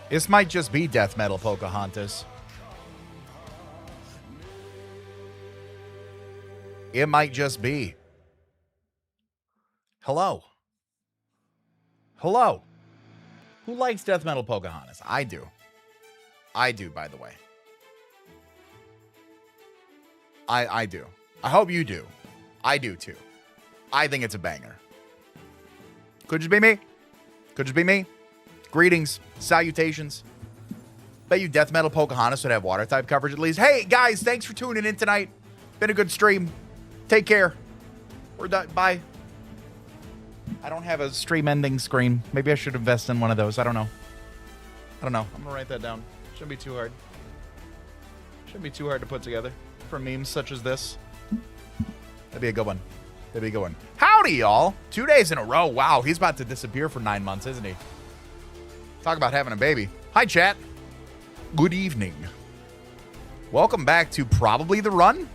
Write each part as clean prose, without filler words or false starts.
This might just be death metal Pocahontas. It might just be. Hello. Hello. Who likes death metal Pocahontas? I do. I do, by the way. I do. I hope you do. I do, too. I think it's a banger. Could just be me. Could just be me. Greetings. Salutations. Bet you death metal Pocahontas would have water type coverage at least. Hey, guys, thanks for tuning in tonight. Been a good stream. Take care. We're done. Bye. I don't have a stream ending screen. Maybe I should invest in one of those. I don't know. I'm going to write that down. Shouldn't be too hard. Shouldn't be too hard to put together for memes such as this. That'd be a good one. That'd be a good one. Howdy, y'all. 2 days in a row. Wow, he's about to disappear for 9 months, isn't he? Talk about having a baby. Hi, chat. Good evening. Welcome back to Probably the Run.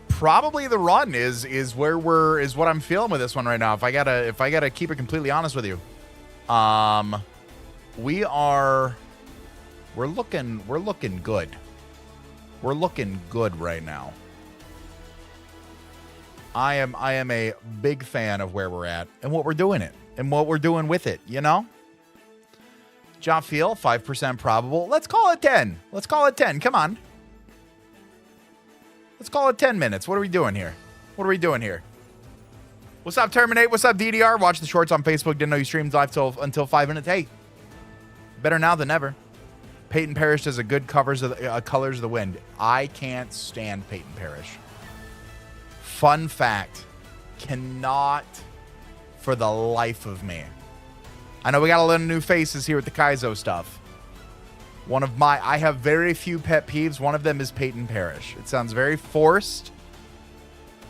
Probably the Run is what I'm feeling with this one right now. If I gotta keep it completely honest with you, we're looking good. We're looking good right now. I am a big fan of where we're at and what we're doing with it. You know. Job feel 5% probable. Let's call it 10. Let's call it 10. Come on. Let's call it 10 minutes. What are we doing here? What's up, Terminate? What's up, DDR? Watch the shorts on Facebook. Didn't know you streamed live until 5 minutes. Hey, better now than never. Peyton Parrish does a good Colors of the Wind. I can't stand Peyton Parrish. Fun fact. Cannot for the life of me. I know we got a lot of new faces here with the Kaizo stuff. I have very few pet peeves. One of them is Peyton Parrish. It sounds very forced.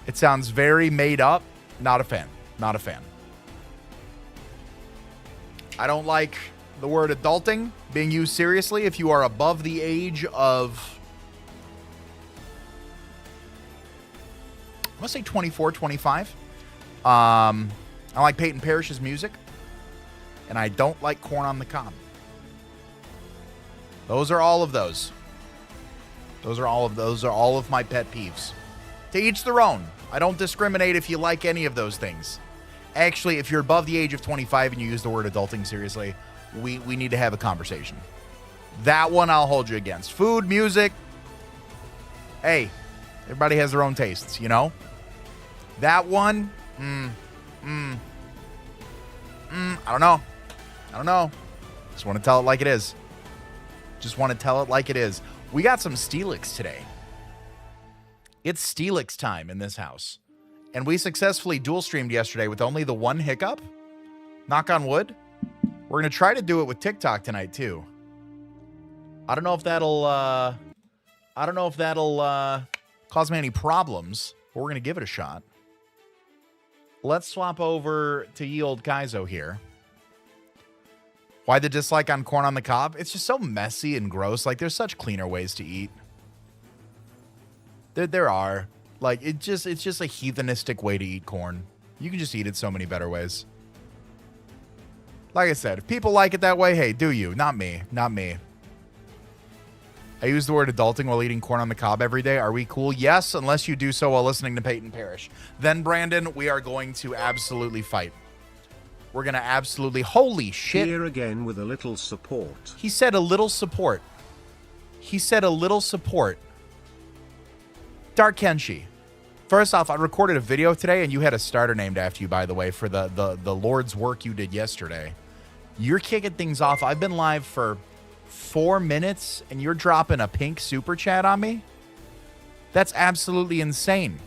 It sounds very made up. Not a fan. Not a fan. I don't like the word adulting being used seriously if you are above the age of, I'm going to say 24, 25. I like Peyton Parrish's music. And I don't like Corn on the Cob. Those are all of those. Those are all of my pet peeves. To each their own. I don't discriminate if you like any of those things. Actually, if you're above the age of 25 and you use the word adulting seriously, we need to have a conversation. That one I'll hold you against. Food, music. Hey, everybody has their own tastes, you know? That one, I don't know. Just want to tell it like it is. We got some STEELIX today. It's STEELIX time in this house. And we successfully dual streamed yesterday with only the one hiccup. Knock on wood. We're going to try to do it with TikTok tonight too. I don't know if that'll cause me any problems, but we're going to give it a shot. Let's swap over to ye old Kaizo here. Why the dislike on Corn on the Cob? It's just so messy and gross. Like, there's such cleaner ways to eat. There are. Like, it's just a heathenistic way to eat corn. You can just eat it so many better ways. Like I said, if people like it that way, hey, do you? Not me. Not me. I use the word adulting while eating Corn on the Cob every day. Are we cool? Yes, unless you do so while listening to Peyton Parrish. Then, Brandon, we are going to absolutely fight. We're going to absolutely... Holy shit. Here again with a little support. He said a little support. Dark Kenshi. First off, I recorded a video today, and you had a starter named after you, by the way, for the Lord's work you did yesterday. You're kicking things off. I've been live for 4 minutes, and you're dropping a pink super chat on me? That's absolutely insane.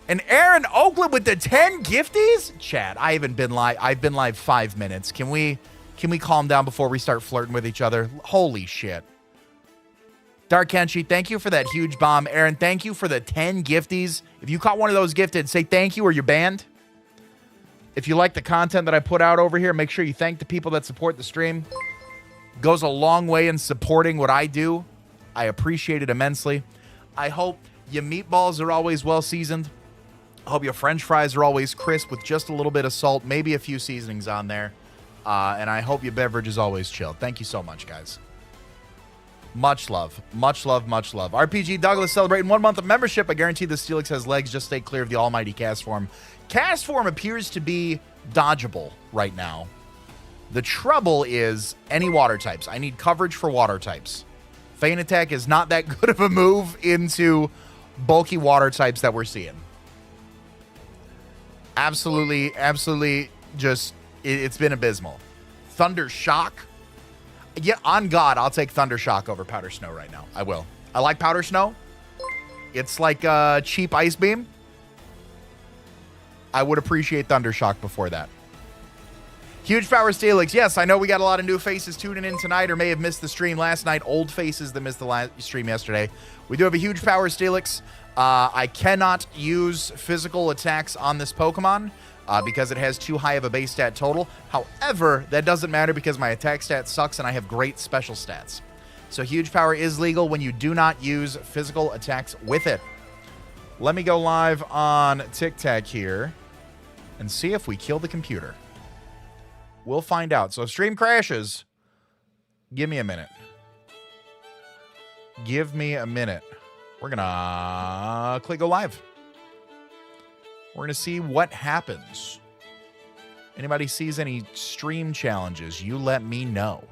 And Aaron Oakland with the 10 gifties? Chat, I've been live 5 minutes. Can we calm down before we start flirting with each other? Holy shit. Dark Kenshi, thank you for that huge bomb. Aaron, thank you for the 10 gifties. If you caught one of those gifted, say thank you or you're banned. If you like the content that I put out over here, make sure you thank the people that support the stream. Goes a long way in supporting what I do. I appreciate it immensely. I hope your meatballs are always well seasoned. I hope your French fries are always crisp with just a little bit of salt, maybe a few seasonings on there. And I hope your beverage is always chilled. Thank you so much, guys. Much love. Much love, much love. RPG Douglas celebrating 1 month of membership. I guarantee the STEELIX has legs. Just stay clear of the almighty cast form. Cast form appears to be dodgeable right now. The trouble is any water types. I need coverage for water types. Feint Attack is not that good of a move into bulky water types that we're seeing. Absolutely, absolutely just, it's been abysmal. Thunder Shock. Yeah, on God, I'll take Thunder Shock over Powder Snow right now. I will. I like Powder Snow. It's like a cheap Ice Beam. I would appreciate Thunder Shock before that. Huge power STEELIX. Yes, I know we got a lot of new faces tuning in tonight or may have missed the stream last night. Old faces that missed the stream yesterday. We do have a huge power STEELIX. I cannot use physical attacks on this Pokemon because it has too high of a base stat total. However, that doesn't matter because my attack stat sucks and I have great special stats. So huge power is legal when you do not use physical attacks with it. Let me go live on Tic Tac here and see if we kill the computer. We'll find out. So if stream crashes, give me a minute. Give me a minute. We're going to click go live. We're going to see what happens. Anybody sees any stream challenges, you let me know.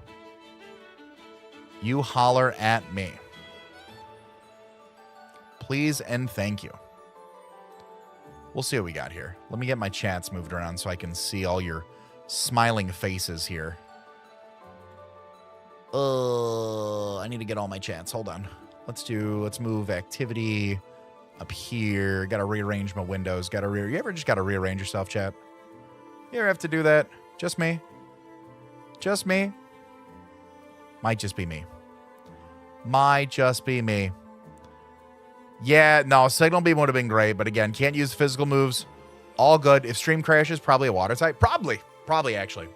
You holler at me. Please and thank you. We'll see what we got here. Let me get my chats moved around so I can see all your smiling faces here. I need to get all my chats. Hold on. Let's move activity up here. Got to rearrange my windows. You ever just got to rearrange yourself, chat? You ever have to do that? Just me? Just me? Might just be me. Might just be me. Yeah, no, Signal Beam would have been great, but again, can't use physical moves. All good. If stream crashes, probably a water type. Probably, actually.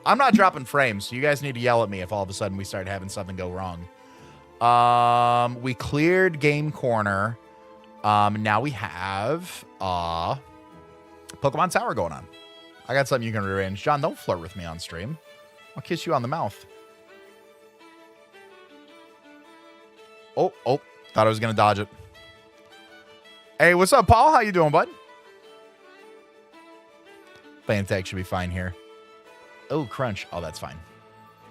I'm not dropping frames, so you guys need to yell at me if all of a sudden we start having something go wrong. We cleared game corner. Now we have Pokemon Tower going on. I got something you can rearrange. John, don't flirt with me on stream. I'll kiss you on the mouth. Oh, thought I was going to dodge it. Hey, what's up, Paul? How you doing, bud? Feint Attack should be fine here. Oh, Crunch. Oh, that's fine.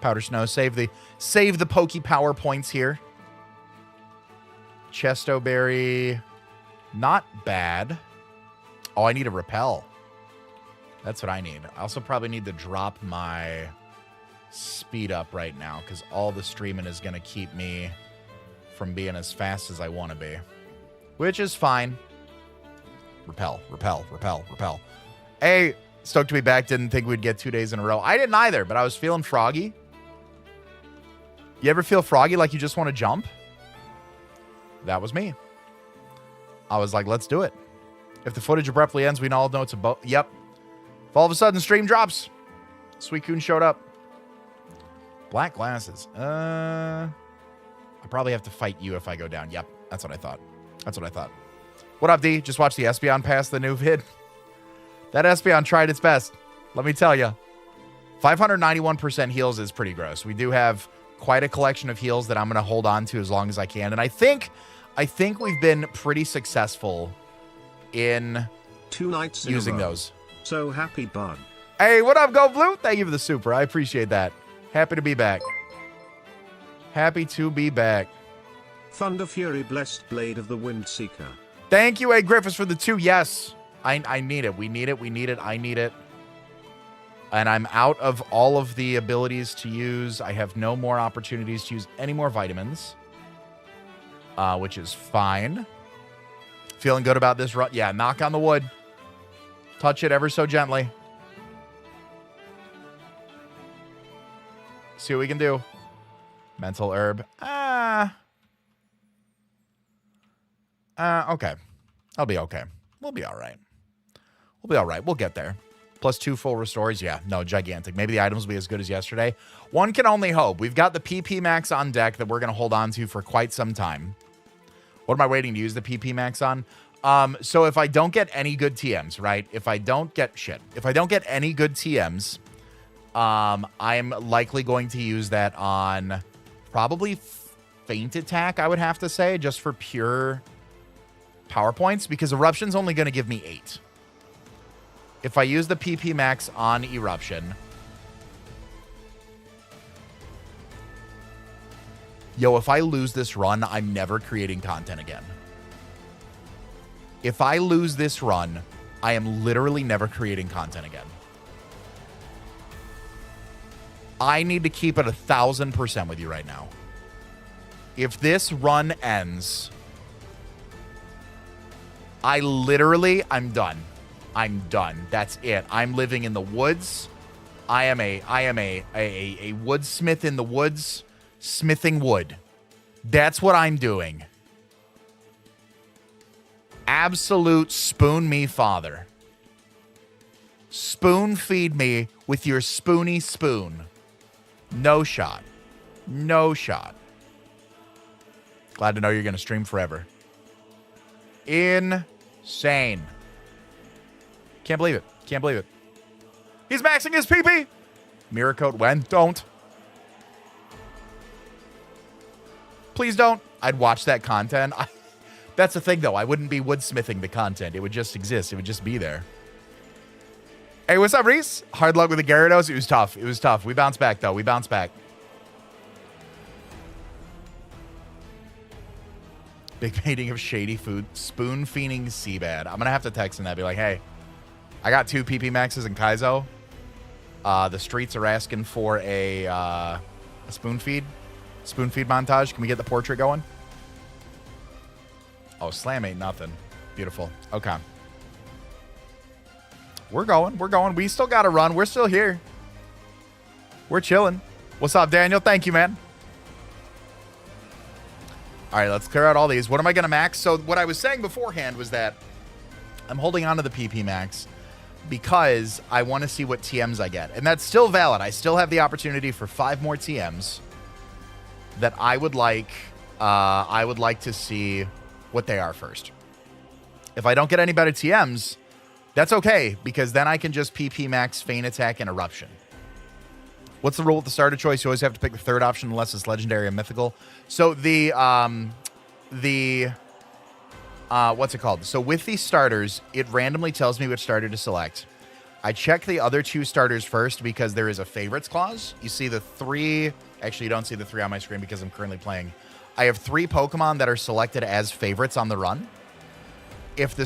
Powder Snow. Save the Poke Power points here. Chesto Berry. Not bad. Oh, I need a Repel. That's what I need. I also probably need to drop my speed up right now because all the streaming is going to keep me from being as fast as I want to be. Which is fine. Repel. Hey, stoked to be back. Didn't think we'd get 2 days in a row. I didn't either, but I was feeling froggy. You ever feel froggy like you just want to jump? That was me. I was like, let's do it. If the footage abruptly ends, we all know it's a boat. Yep. If all of a sudden stream drops, Suicune showed up. Black glasses. I probably have to fight you if I go down. Yep. That's what I thought. What up, D? Just watch the Espeon pass the new vid. That Espeon tried its best. Let me tell you. 591% heals is pretty gross. We do have quite a collection of heals that I'm going to hold on to as long as I can. And I think we've been pretty successful in 2 nights using those. So happy, bud. Hey, what up, Go Blue? Thank you for the super. I appreciate that. Happy to be back. Thunder Fury, blessed blade of the Windseeker. Thank you, A. Griffiths, for the 2. Yes. I need it. We need it. I need it. And I'm out of all of the abilities to use. I have no more opportunities to use any more vitamins. Which is fine. Feeling good about this run. Yeah, knock on the wood. Touch it ever so gently. See what we can do. Mental herb. Okay. I'll be okay. We'll be all right. We'll get there. +2 full restores. Yeah, no, gigantic. Maybe the items will be as good as yesterday. One can only hope. We've got the PP Max on deck that we're going to hold on to for quite some time. What am I waiting to use the PP Max on? So if I don't get any good TMs, right? If I don't get any good TMs, I'm likely going to use that on probably Feint Attack, I would have to say, just for pure power points, because Eruption's only going to give me 8. If I use the PP Max on Eruption, yo, if I lose this run, I'm never creating content again. If I lose this run, I am literally never creating content again. I need to keep it 1,000% with you right now. If this run ends, I'm done. I'm done. That's it. I'm living in the woods. I am a woodsmith in the woods, smithing wood. That's what I'm doing. Absolute spoon me, father. Spoon feed me with your spoony spoon. No shot. No shot. Glad to know you're going to stream forever. Insane. Can't believe it. Can't believe it. He's maxing his PP. Mirror coat when? Don't. Please don't. I'd watch that content. That's the thing, though. I wouldn't be woodsmithing the content. It would just exist. It would just be there. Hey, what's up, Reese? Hard luck with the Gyarados. It was tough. It was tough. We bounced back, though. We bounced back. Big painting of shady food. Spoon fiending CBAD. I'm going to have to text him that. Be like, hey, I got 2 PP Maxes in Kaizo. The streets are asking for a spoon feed. Spoon feed montage. Can we get the portrait going? Oh, slam ain't nothing. Beautiful. Okay. We're going. We're going. We still got to run. We're still here. We're chilling. What's up, Daniel? Thank you, man. All right, let's clear out all these. What am I going to max? So what I was saying beforehand was that I'm holding on to the PP Max because I want to see what TMs I get. And that's still valid. I still have the opportunity for 5 more TMs that I would like to see what they are first. If I don't get any better TMs, that's okay, because then I can just PP Max, Feint Attack, and Eruption. What's the rule with the starter choice? You always have to pick the third option unless it's legendary or mythical. So what's it called? So with these starters, it randomly tells me which starter to select. I check the other 2 starters first because there is a favorites clause. You see the 3, actually you don't see the 3 on my screen because I'm currently playing. I have 3 Pokemon that are selected as favorites on the run. If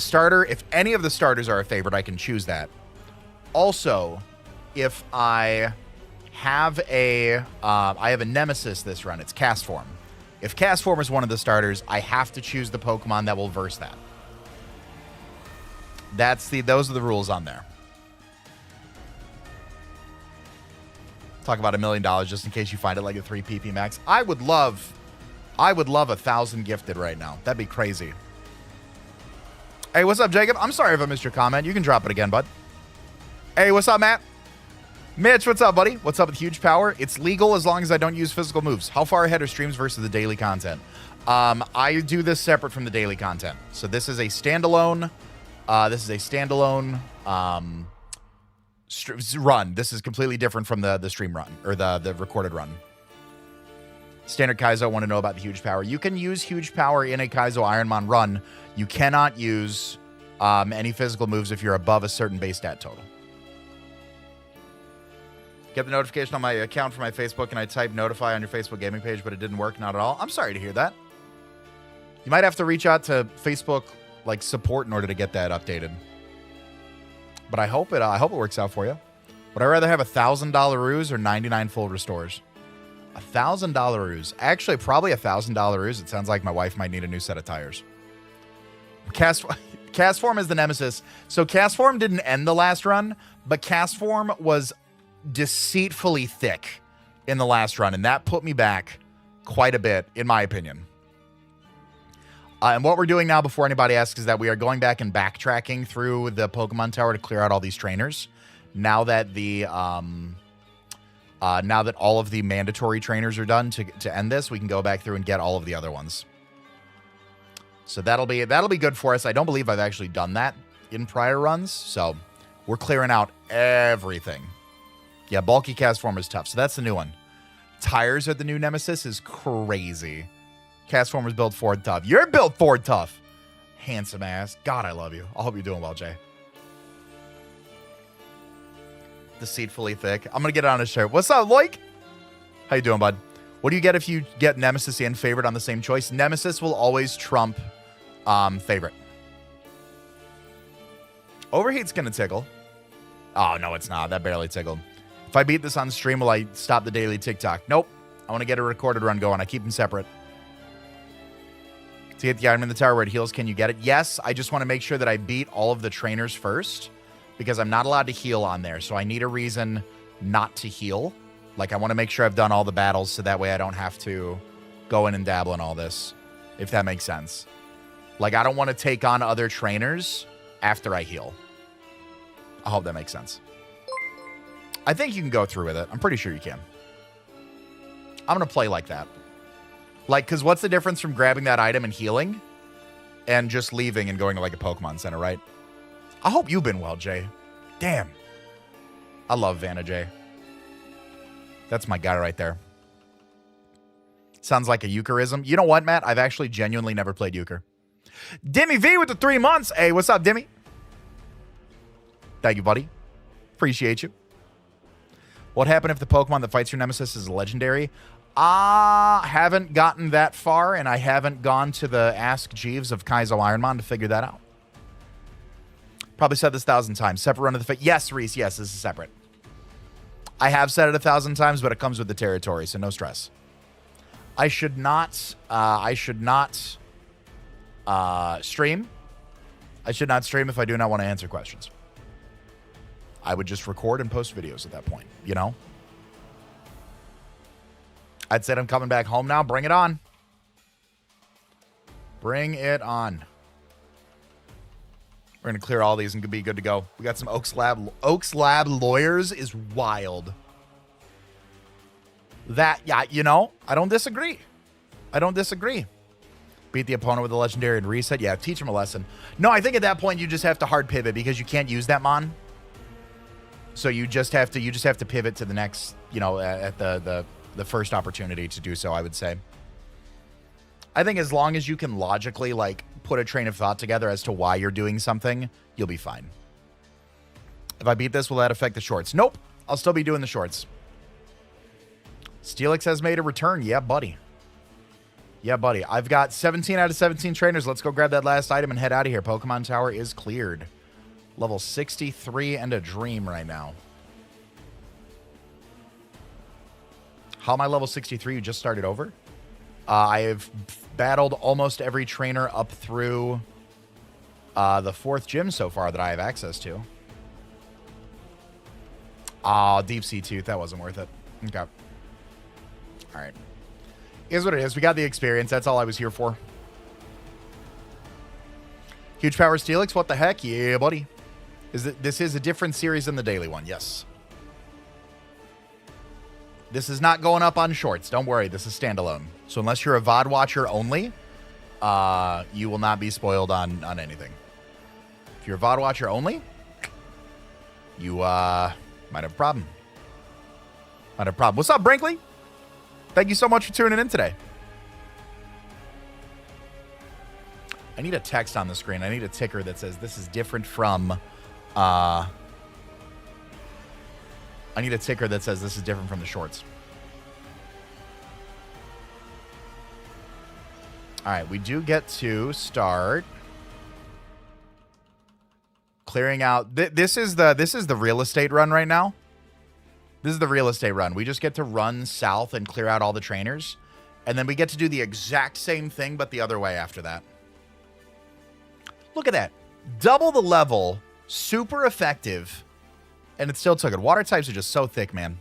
any of the starters are a favorite, I can choose that. Also, if I have a nemesis this run, it's Cast Form. If Cast Form is one of the starters, I have to choose the Pokemon that will verse that. Those are the rules on there. Talk about $1 million just in case you find it like a 3 PP Max. I would love 1,000 gifted right now. That'd be crazy. Hey, what's up, Jacob? I'm sorry if I missed your comment. You can drop it again, bud. Hey, what's up, Matt? Mitch, what's up, buddy? What's up with Huge Power? It's legal as long as I don't use physical moves. How far ahead are streams versus the daily content? I do this separate from the daily content. So this is a standalone. Run. This is completely different from the stream run or the recorded run. Standard Kaizo want to know about the Huge Power. You can use Huge Power in a Kaizo IronMon run. You cannot use any physical moves if you're above a certain base stat total. Get the notification on my account for my Facebook, and I typed notify on your Facebook gaming page, but it didn't work. Not at all. I'm sorry to hear that. You might have to reach out to Facebook support in order to get that updated. But I hope it works out for you. Would I rather have $1,000 ruse or 99 full restores? $1,000 ruse. Actually, probably $1,000 ruse. It sounds like my wife might need a new set of tires. Cast Form is the nemesis. So Cast Form didn't end the last run, but Cast Form was deceitfully thick in the last run, and that put me back quite a bit, in my opinion. And what we're doing now, before anybody asks, is that we are going back and backtracking through the Pokemon Tower to clear out all these trainers. Now that all of the mandatory trainers are done to end this, we can go back through and get all of the other ones. So that'll be good for us. I don't believe I've actually done that in prior runs, so we're clearing out everything. Yeah, bulky cast form is tough, so that's the new one. Tires are the new nemesis is crazy. Cast formers build Ford tough. You're built Ford tough. Handsome ass. God, I love you. I hope you're doing well, Jay. Deceitfully thick. I'm gonna get it on his shirt. What's up, Loik? How you doing, bud? What do you get if you get Nemesis and Favorite on the same choice? Nemesis will always trump Favorite. Overheat's gonna tickle. Oh, no, it's not. That barely tickled. If I beat this on stream, will I stop the daily TikTok? Nope. I want to get a recorded run going. I keep them separate. To get the item in the tower where it heals, can you get it? Yes, I just want to make sure that I beat all of the trainers first, because I'm not allowed to heal on there, so I need a reason not to heal. Like, I want to make sure I've done all the battles, so that way I don't have to go in and dabble in all this, if that makes sense. Like, I don't want to take on other trainers after I heal. I hope that makes sense. I think you can go through with it. I'm pretty sure you can. I'm going to play like that. Like, because what's the difference from grabbing that item and healing and just leaving and going to, like, a Pokemon Center, right? I hope you've been well, Jay. Damn. I love Vanna J. That's my guy right there. Sounds like a Euchreism. You know what, Matt? I've actually genuinely never played Euchre. Demi V with the 3 months. Hey, what's up, Demi? Thank you, buddy. Appreciate you. What happened if the Pokemon that fights your nemesis is legendary? Haven't gotten that far, and I haven't gone to the Ask Jeeves of Kaizo IronMon to figure that out. Probably said this 1,000 times. Separate run of the fate. Yes, Reese. Yes, this is separate. I have said it 1,000 times, but it comes with the territory, so no stress. I should not stream. I should not stream if I do not want to answer questions. I would just record and post videos at that point, you know? I'd said I'm coming back home now. Bring it on. Bring it on. We're going to clear all these and be good to go. We got some Oaks Lab lawyers is wild. That, yeah, you know, I don't disagree. I don't disagree. Beat the opponent with a legendary and reset. Yeah, teach him a lesson. No, I think at that point you just have to hard pivot because you can't use that Mon. So you just have to pivot to the next, you know, at the first opportunity to do so, I would say. I think as long as you can logically, like, put a train of thought together as to why you're doing something, you'll be fine. If I beat this, will that affect the shorts? Nope. I'll still be doing the shorts. STEELIX has made a return. Yeah, buddy. Yeah, buddy. I've got 17 out of 17 trainers. Let's go grab that last item and head out of here. Pokemon Tower is cleared. Level 63 and a dream right now. How am I level 63? You just started over? I have battled almost every trainer up through the 4th gym so far that I have access to. Deep Sea Tooth. That wasn't worth it. Okay. All right. Here's what it is. We got the experience. That's all I was here for. Huge power STEELIX. What the heck? Yeah, buddy. This is a different series than the daily one. Yes. This is not going up on shorts. Don't worry. This is standalone. So unless you're a VOD watcher only, you will not be spoiled on anything. If you're a VOD watcher only, you might have a problem. Might have a problem. What's up, Brinkley? Thank you so much for tuning in today. I need a text on the screen. I need a ticker that says this is different from... I need a ticker that says this is different from the shorts. All right, we do get to start clearing out. This is the real estate run right now. This is the real estate run. We just get to run south and clear out all the trainers, and then we get to do the exact same thing, but the other way after that. Look at that. Double the level, super effective, and it still took it. Water types are just so thick, man.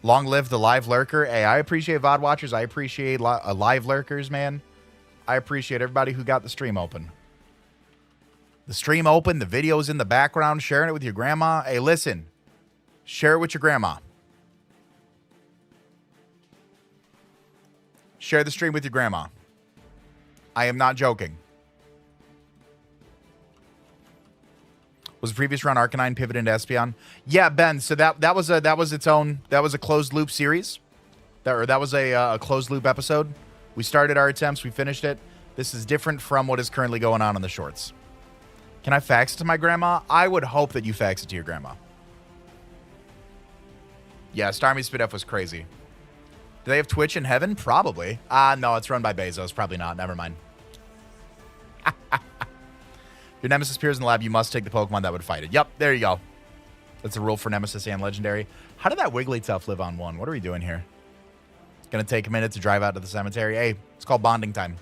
Long live the live lurker. Hey, I appreciate VOD watchers. I appreciate live lurkers, man. I appreciate everybody who got the stream open. The stream open, the videos in the background, sharing it with your grandma. Hey, listen. Share it with your grandma. Share the stream with your grandma. I am not joking. Was the previous run Arcanine pivot into Espeon? Yeah, Ben. So that was a closed loop series. That was a closed loop episode. We started our attempts. We finished it. This is different from what is currently going on in the shorts. Can I fax it to my grandma? I would hope that you fax it to your grandma. Yeah, Starmie Spidef was crazy. Do they have Twitch in heaven? Probably. No, it's run by Bezos. Probably not. Never mind. Your Nemesis appears in the lab. You must take the Pokemon that would fight it. Yep, there you go. That's a rule for Nemesis and Legendary. How did that Wigglytuff live on 1? What are we doing here? It's going to take a minute to drive out to the cemetery. Hey, it's called bonding time.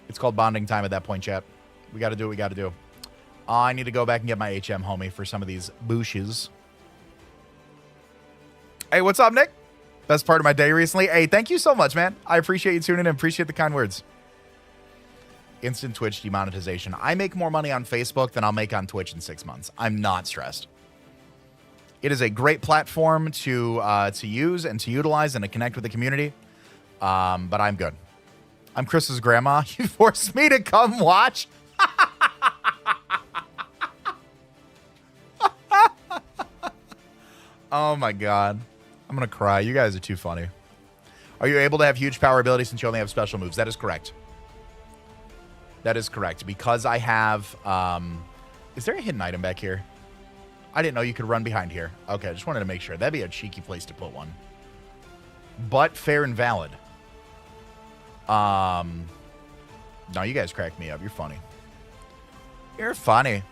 It's called bonding time at that point, chat. We got to do what we got to do. I need to go back and get my HM homie for some of these bushes. Hey, what's up, Nick? Best part of my day recently. Hey, thank you so much, man. I appreciate you tuning in. Appreciate the kind words. Instant Twitch demonetization. I make more money on Facebook than I'll make on Twitch in 6 months. I'm not stressed. It is a great platform to use and to utilize and to connect with the community. But I'm good. I'm Chris's grandma. You forced me to come watch. Oh my God. I'm going to cry. You guys are too funny. Are you able to have huge power ability since you only have special moves? That is correct. That is correct. Because I have... is there a hidden item back here? I didn't know you could run behind here. Okay, I just wanted to make sure. That'd be a cheeky place to put one. But fair and valid. No, you guys crack me up. You're funny. You're funny.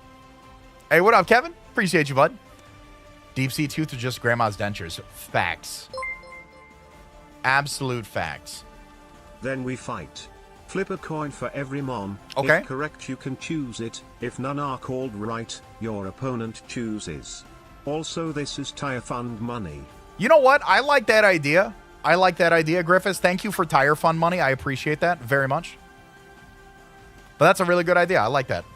Hey, what up, Kevin? Appreciate you, bud. Deep sea tooth or just grandma's dentures? Facts. Absolute facts. Then we fight. Flip a coin for every mon. Okay. If correct, you can choose it. If none are called right, your opponent chooses. Also, this is tire fund money. You know what? I like that idea. I like that idea, Griffiths. Thank you for tire fund money. I appreciate that very much. But that's a really good idea. I like that.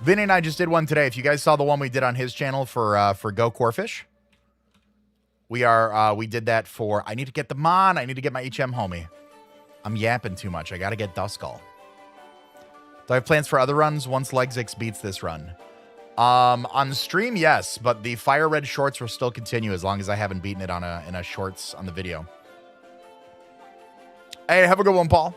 Vinny and I just did one today. If you guys saw the one we did on his channel for Go Corfish, we did that for. I need to get the Mon. I need to get my HM homie. I'm yapping too much. I got to get Duskull. Do I have plans for other runs once Legzix beats this run? On stream, yes, but the Fire Red shorts will still continue as long as I haven't beaten it in a shorts on the video. Hey, have a good one, Paul.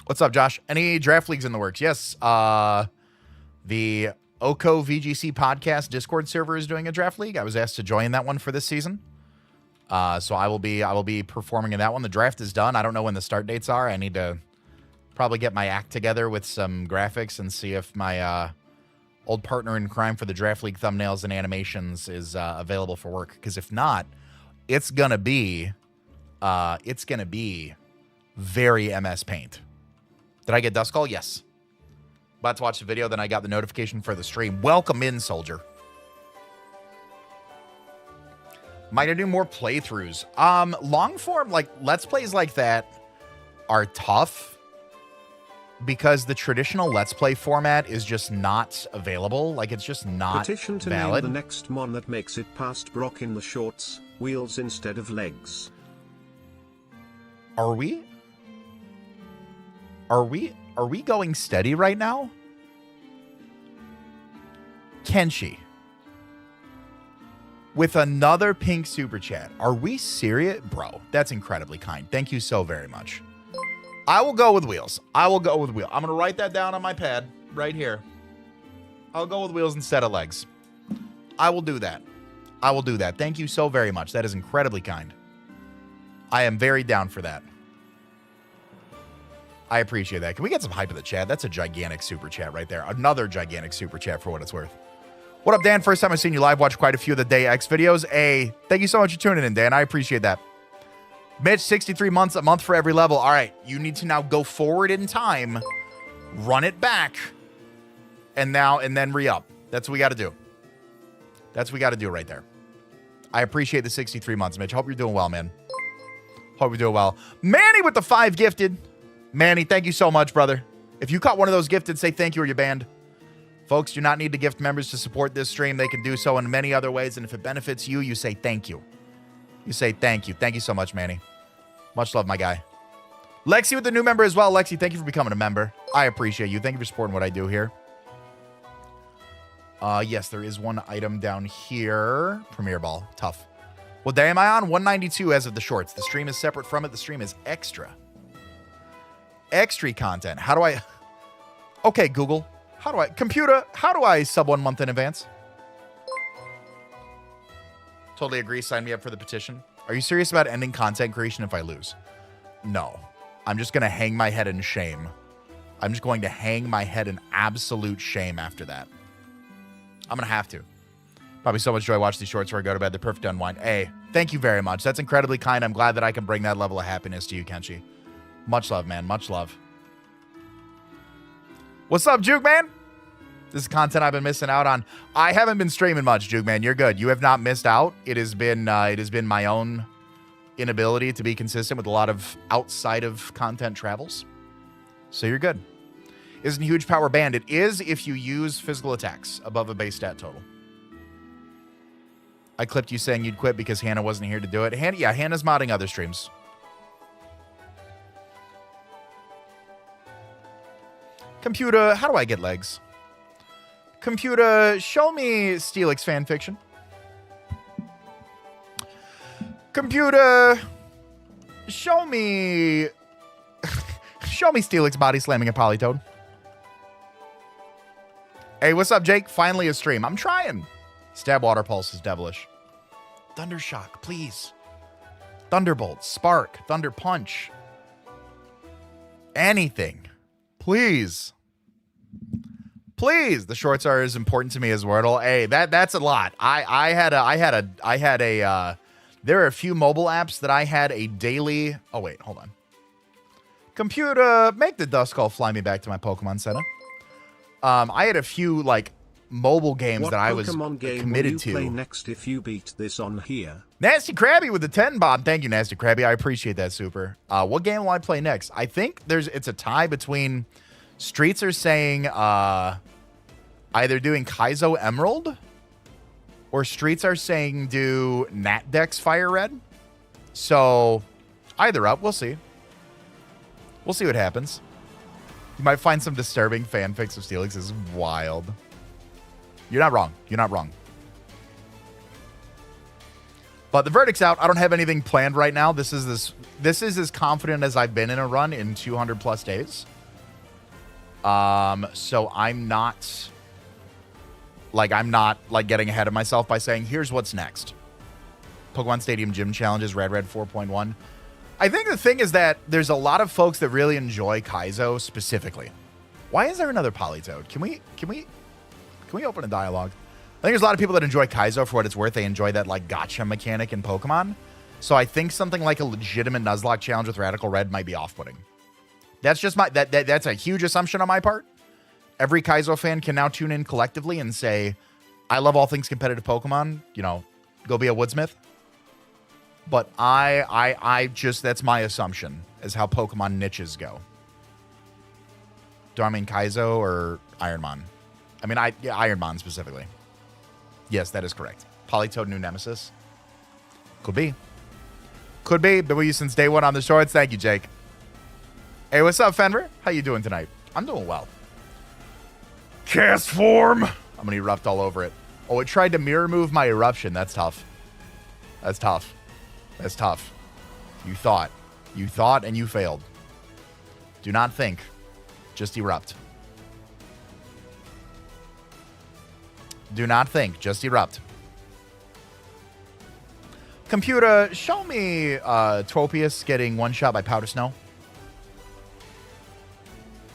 What's up, Josh? Any draft leagues in the works? Yes. The Oko VGC podcast Discord server is doing a draft league. I was asked to join that one for this season. So I will be performing in that one. The draft is done. I don't know when the start dates are. I need to probably get my act together with some graphics and see if my old partner in crime for the draft league thumbnails and animations is available for work. Because if not, it's gonna be very MS Paint. Did I get Duskull? Yes. About to watch the video, then I got the notification for the stream. Welcome in, soldier. Might I do more playthroughs? Long form, like Let's Plays like that are tough because the traditional Let's Play format is just not available. Like, it's just not Petition to valid. name the next mon that makes it past Brock in the shorts, wheels instead of legs. Are we going steady right now? Kenshi. With another pink super chat. Are we serious? Bro, that's incredibly kind. Thank you so very much. I will go with wheels. I'm going to write that down on my pad right here. I'll go with wheels instead of legs. I will do that. Thank you so very much. That is incredibly kind. I am very down for that. I appreciate that. Can we get some hype in the chat? That's a gigantic super chat right there. Another gigantic super chat for what it's worth. What up, Dan? First time I've seen you live. Watch quite a few of the Day X videos. Hey, thank you so much for tuning in, Dan. I appreciate that. Mitch, 63 months, a month for every level. All right, you need to now go forward in time, run it back, and then re-up. That's what we got to do. That's what we got to do right there. I appreciate the 63 months, Mitch. Hope you're doing well, man. Hope you're doing well. Manny with the 5 gifted. Manny, thank you so much, brother. If you caught one of those gifted, say thank you or you're banned. Folks do not need to gift members to support this stream. They can do so in many other ways. And if it benefits you, you say thank you. You say thank you. Thank you so much, Manny. Much love, my guy. Lexi with the new member as well. Lexi, thank you for becoming a member. I appreciate you. Thank you for supporting what I do here. Yes, there is one item down here. Premier Ball. Tough. What day am I on? 192 as of the shorts. The stream is separate from it. The stream is extra. Extra content. How do I... Okay, Google. How do I... Computer, how do I sub 1 month in advance? Totally agree. Sign me up for the petition. Are you serious about ending content creation if I lose? No. I'm just going to hang my head in shame. I'm just going to hang my head in absolute shame after that. I'm going to have to. Probably so much joy watch these shorts before I go to bed. The perfect unwind. Hey, thank you very much. That's incredibly kind. I'm glad that I can bring that level of happiness to you, Kenshi. Much love, man. Much love. What's up, Juke Man? This is content I've been missing out on. I haven't been streaming much, Juke Man. You're good. You have not missed out. It has been my own inability to be consistent with a lot of outside of content travels. So you're good. Isn't huge power banned? It is if you use physical attacks above a base stat total. I clipped you saying you'd quit because Hannah wasn't here to do it. Hannah's modding other streams. Computer, how do I get legs? Computer, show me STEELIX fanfiction. Computer, show me... show me STEELIX body slamming a Polytoad. Hey, what's up, Jake? Finally a stream. I'm trying. Stab Water Pulse is devilish. Thundershock, please. Thunderbolt, Spark, Thunder Punch. Anything. Please. Please. The shorts are as important to me as Wordle. Hey, that's a lot. There are a few mobile apps that I had a daily... Oh, wait, hold on. Computer, make the Duskull fly me back to my Pokemon Center. I had a few, like, mobile games what that I was Pokemon game committed will you to. play next if you beat this on here? Nasty Krabby with the 10 Bob. Thank you, Nasty Krabby. I appreciate that, super. What game will I play next? I think it's a tie between... Streets are saying either doing Kaizo Emerald or Streets are saying do Natdex Fire Red. So either up, we'll see. We'll see what happens. You might find some disturbing fanfics of STEELIX. This is wild. You're not wrong. You're not wrong. But the verdict's out. I don't have anything planned right now. This is as confident as I've been in a run in 200 plus days. So I'm not getting ahead of myself by saying, here's what's next. Pokemon Stadium Gym Challenges, Red 4.1. I think the thing is that there's a lot of folks that really enjoy Kaizo specifically. Why is there another Polytoad? Can we open a dialogue? I think there's a lot of people that enjoy Kaizo for what it's worth. They enjoy that like gotcha mechanic in Pokemon. So I think something like a legitimate Nuzlocke challenge with Radical Red might be off-putting. That's just that's a huge assumption on my part. Every Kaizo fan can now tune in collectively and say, I love all things competitive Pokemon, you know, go be a woodsmith. But I just, that's my assumption is how Pokemon niches go. Do I mean Kaizo or IronMon? I mean, IronMon specifically. Yes, that is correct. Polytoad new nemesis. Could be. Could be. Been with you since day one on the shorts. Thank you, Jake. Hey, what's up, Fenrir? How you doing tonight? I'm doing well. Cast form. I'm going to erupt all over it. Oh, it tried to mirror move my eruption. That's tough. That's tough. That's tough. You thought. You thought and you failed. Do not think. Just erupt. Do not think. Just erupt. Computer, show me Tropius getting one shot by Powder Snow.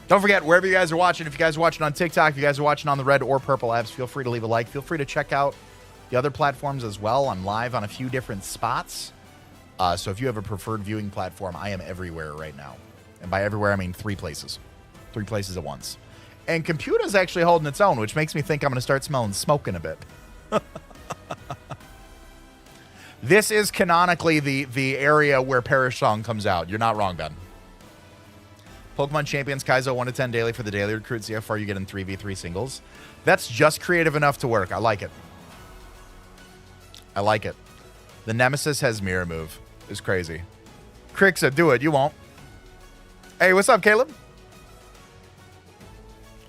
Don't forget, wherever you guys are watching, if you guys are watching on TikTok, if you guys are watching on the red or purple apps, feel free to leave a like. Feel free to check out the other platforms as well. I'm live on a few different spots. So if you have a preferred viewing platform, I am everywhere right now. And by everywhere, I mean 3 places. 3 places at once. And Computer's actually holding its own, which makes me think I'm going to start smelling smoke in a bit. This is canonically the area where Perish Song comes out. You're not wrong, Ben. Pokemon Champions Kaizo 1 to 10 daily for the daily recruit. See how far you get in 3v3 singles. That's just creative enough to work. I like it. I like it. The Nemesis has Mirror Move. It's crazy. Krixa, do it. You won't. Hey, what's up, Caleb?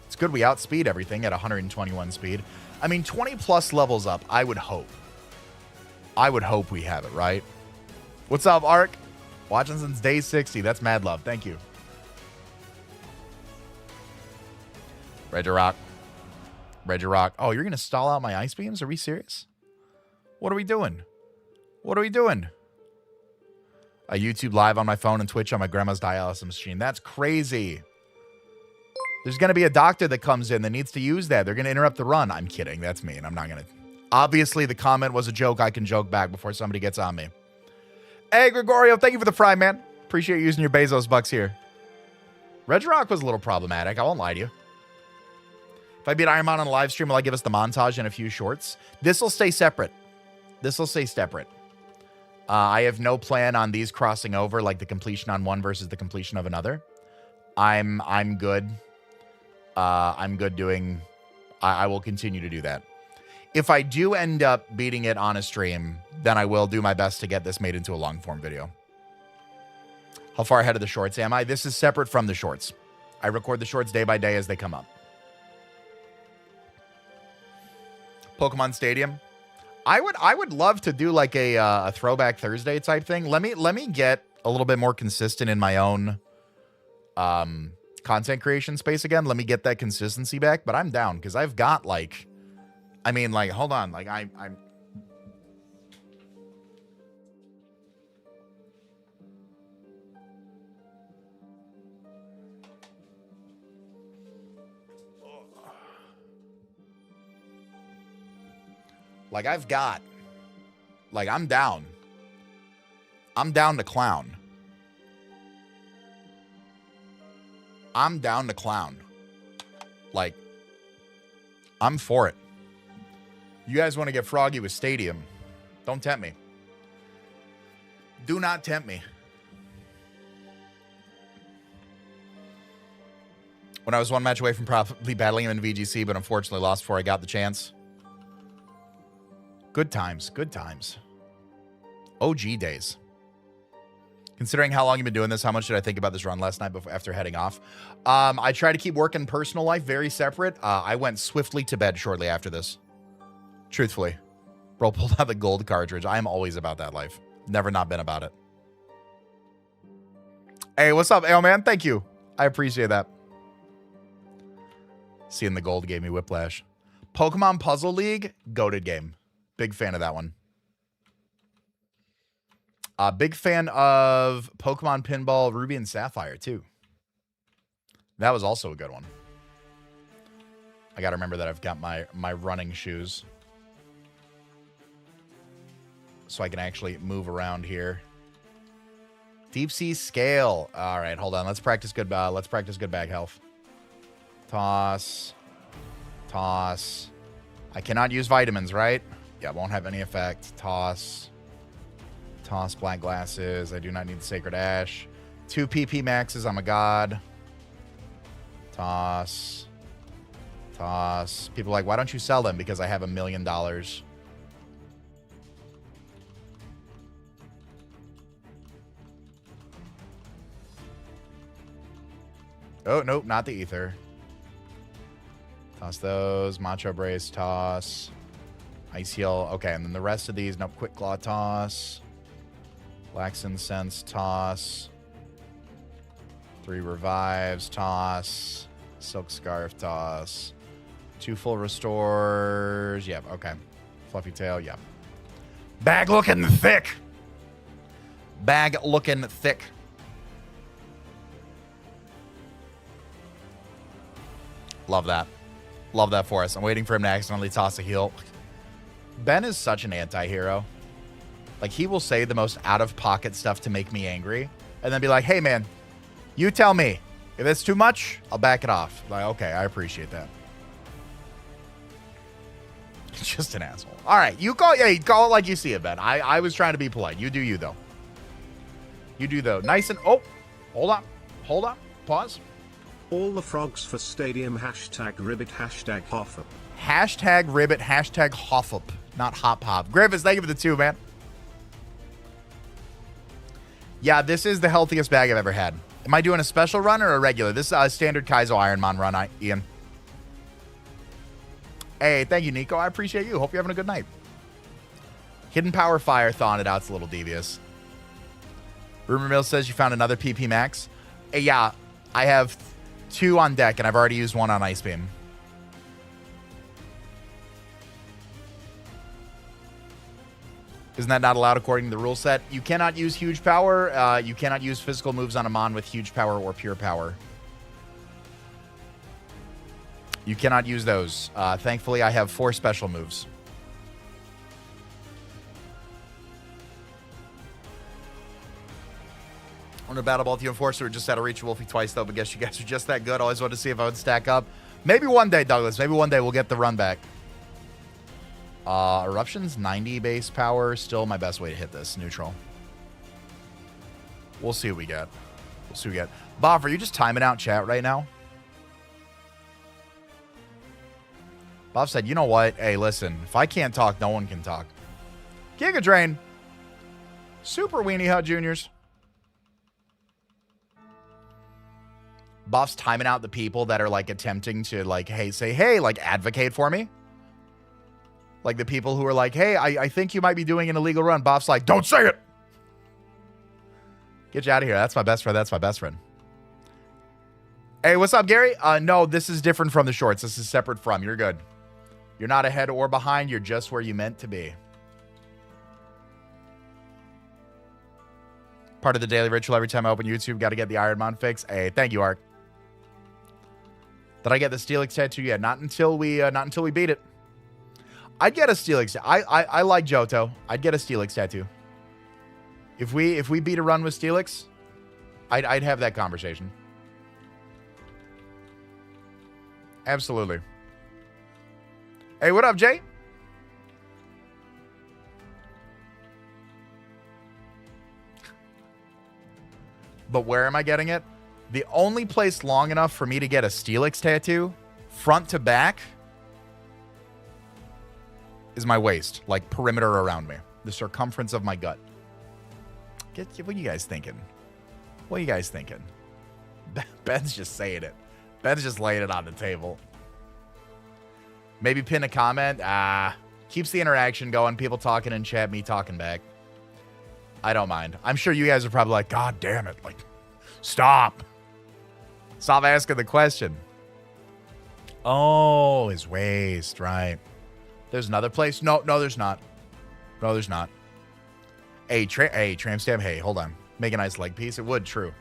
It's good we outspeed everything at 121 speed. I mean, 20 plus levels up, I would hope. I would hope we have it, right? What's up, Ark? Watching since day 60. That's mad love. Thank you. Reggie Rock. Reggie Rock. Oh, you're going to stall out my ice beams? Are we serious? What are we doing? What are we doing? A YouTube live on my phone and Twitch on my grandma's dialysis machine. That's crazy. There's going to be a doctor that comes in that needs to use that. They're going to interrupt the run. I'm kidding. That's mean. I'm not going to. Obviously, the comment was a joke. I can joke back before somebody gets on me. Hey, Gregorio. Thank you for the fry, man. Appreciate you using your Bezos bucks here. Reggie Rock was a little problematic. I won't lie to you. If I beat IronMon on a live stream, will I give us the montage and a few shorts? This will stay separate. This will stay separate. I have no plan on these crossing over, like the completion on one versus the completion of another. I'm good. I'm good doing. I will continue to do that. If I do end up beating it on a stream, then I will do my best to get this made into a long form video. How far ahead of the shorts am I? This is separate from the shorts. I record the shorts day by day as they come up. Pokemon Stadium. I would love to do like a Throwback Thursday type thing. Let me get a little bit more consistent in my own content creation space again. Let me get that consistency back. But I'm down because I've got like, I mean, like, hold on, like I'm. Like, I've got, like, I'm down. I'm down to clown. I'm down to clown. Like, I'm for it. You guys want to get froggy with Stadium? Don't tempt me. Do not tempt me. When I was one match away from probably battling him in VGC, but unfortunately lost before I got the chance. Good times. Good times. OG days. Considering how long you've been doing this, how much did I think about this run last night before, after heading off? I try to keep work and personal life very separate. I went swiftly to bed shortly after this. Truthfully. Bro pulled out the gold cartridge. I am always about that life. Never not been about it. Hey, what's up, Ale man? Thank you. I appreciate that. Seeing the gold gave me whiplash. Pokemon Puzzle League, goated game. Big fan of that one. Big fan of Pokemon Pinball Ruby and Sapphire, too. That was also a good one. I got to remember that I've got my running shoes. So I can actually move around here. Deep Sea Scale. All right, hold on. Let's practice good bag health. Toss. Toss. I cannot use vitamins, right? Yeah, won't have any effect. Toss. Toss black glasses. I do not need the Sacred Ash. 2 PP maxes. I'm a god. Toss. Toss. People are like, why don't you sell them? Because I have $1 million. Oh, nope, not the ether. Toss those. Macho Brace, toss. Ice Heal. Okay, and then the rest of these. Nope, Quick Claw, toss. Lax Incense, toss. 3 revives, toss. Silk Scarf, toss. 2 full restores. Yep, okay. Fluffy Tail, yep. Bag looking thick. Bag looking thick. Love that. Love that for us. I'm waiting for him to accidentally toss a heal. Ben is such an anti-hero. Like, he will say the most out-of-pocket stuff to make me angry, and then be like, hey, man, you tell me. If it's too much, I'll back it off. Like, okay, I appreciate that. Just an asshole. All right, you call it like you see it, Ben. I was trying to be polite. You do you, though. You do, though. Nice and... Oh, hold on. Hold on. Pause. All the frogs for Stadium. Hashtag Ribbit. Hashtag Hoffup. Hashtag Ribbit. Hashtag Hoffup. Not Hop Hop. Griffiths, thank you for the 2, man. Yeah, this is the healthiest bag I've ever had. Am I doing a special run or a regular? This is a standard Kaizo IronMon run, Ian. Hey, thank you, Nico. I appreciate you. Hope you're having a good night. Hidden Power Fire thawing it out. It's a little devious. Rumor Mill says you found another PP Max. Hey, yeah, I have 2 on deck, and I've already used 1 on Ice Beam. Isn't that not allowed according to the rule set? You cannot use huge power. You cannot use physical moves on a Mon with huge power or pure power. You cannot use those. Thankfully, I have 4 special moves. I want to battle both you and Forcer. Just had to reach Wolfie twice, though, but guess you guys are just that good. Always wanted to see if I would stack up. Maybe one day, Douglas. Maybe one day we'll get the run back. Eruption's 90 base power. Still my best way to hit this. Neutral. We'll see what we get. We'll see what we get. Bob, are you just timing out chat right now? Bob said, you know what? Hey, listen. If I can't talk, no one can talk. Giga Drain. Super Weenie Hut Juniors. Buff's timing out the people that are like attempting to like, hey, say, hey, like advocate for me. Like the people who are like, hey, I think you might be doing an illegal run. Buff's like, don't say it. Get you out of here. That's my best friend. That's my best friend. Hey, what's up, Gary? No, this is different from the shorts. This is separate from. You're good. You're not ahead or behind. You're just where you meant to be. Part of the daily ritual every time I open YouTube. Got to get the IronMon fix. Hey, thank you, Ark. Did I get the STEELIX tattoo yet? Not until we beat it. I'd get a STEELIX. I like Johto. I'd get a STEELIX tattoo. If we beat a run with STEELIX, I'd have that conversation. Absolutely. Hey, what up, Jay? But where am I getting it? The only place long enough for me to get a STEELIX tattoo, front to back, is my waist, like perimeter around me, the circumference of my gut. What are you guys thinking? What are you guys thinking? Ben's just saying it. Ben's just laying it on the table. Maybe pin a comment. Keeps the interaction going. People talking in chat, me talking back. I don't mind. I'm sure you guys are probably like, God damn it. Like, stop. Stop asking the question. Oh, his waist, right. There's another place. No, there's not. No, there's not. Hey, tram stamp. Hey, hold on. Make a nice leg piece. It would, true.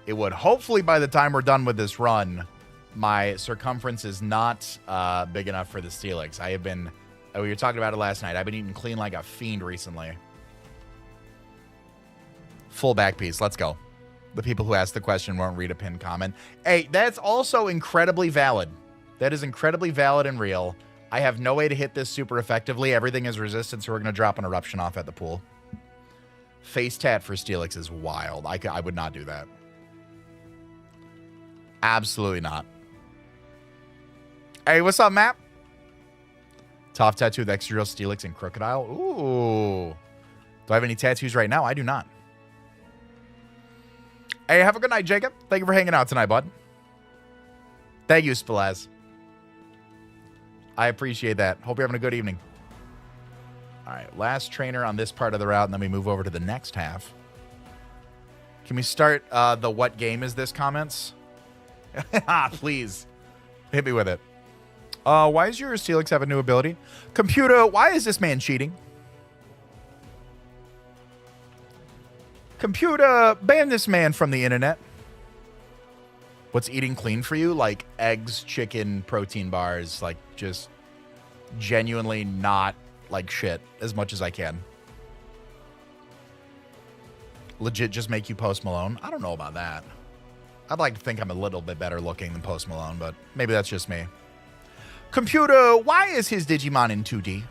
It would. Hopefully, by the time we're done with this run, my circumference is not big enough for the STEELIX. I have been, we were talking about it last night. I've been eating clean like a fiend recently. Full back piece. Let's go. The people who asked the question won't read a pinned comment. Hey, that's also incredibly valid. That is incredibly valid and real. I have no way to hit this super effectively. Everything is resistant, so we're going to drop an eruption off at the pool. Face tat for STEELIX is wild. I would not do that. Absolutely not. Hey, what's up, Matt? Top tattoo with extra STEELIX and Crocodile. Ooh. Do I have any tattoos right now? I do not. Hey, have a good night, Jacob. Thank you for hanging out tonight, bud. Thank you, Spalaz. I appreciate that. Hope you're having a good evening. All right, last trainer on this part of the route, and then we move over to the next half. Can we start the what game is this comments? Please. Hit me with it. Why does your STEELIX have a new ability? Computer, why is this man cheating? Computer, ban this man from the internet. What's eating clean for you? Like eggs, chicken, protein bars, like just genuinely not like shit as much as I can. Legit just make you Post Malone? I don't know about that. I'd like to think I'm a little bit better looking than Post Malone, but maybe that's just me. Computer, why is his Digimon in 2D?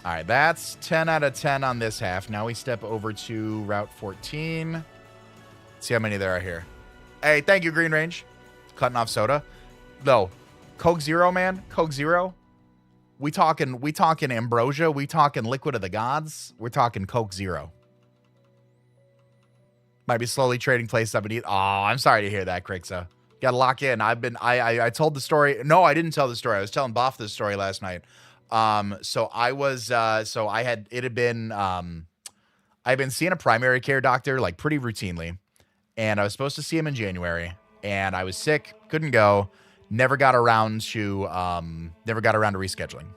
All right, that's 10 out of 10 on this half. Now we step over to Route 14. Let's see how many there are here. Hey, thank you, Green Range. Cutting off soda. No, Coke Zero, man. Coke Zero. We talking ambrosia. We talking liquid of the gods. We're talking Coke Zero. Might be slowly trading places up and eat. Oh, I'm sorry to hear that, Crixa. Gotta lock in. I told the story. No, I didn't tell the story. I was telling Boff this story last night. So I've been seeing a primary care doctor like pretty routinely, and I was supposed to see him in January, and I was sick, couldn't go, never got around to rescheduling.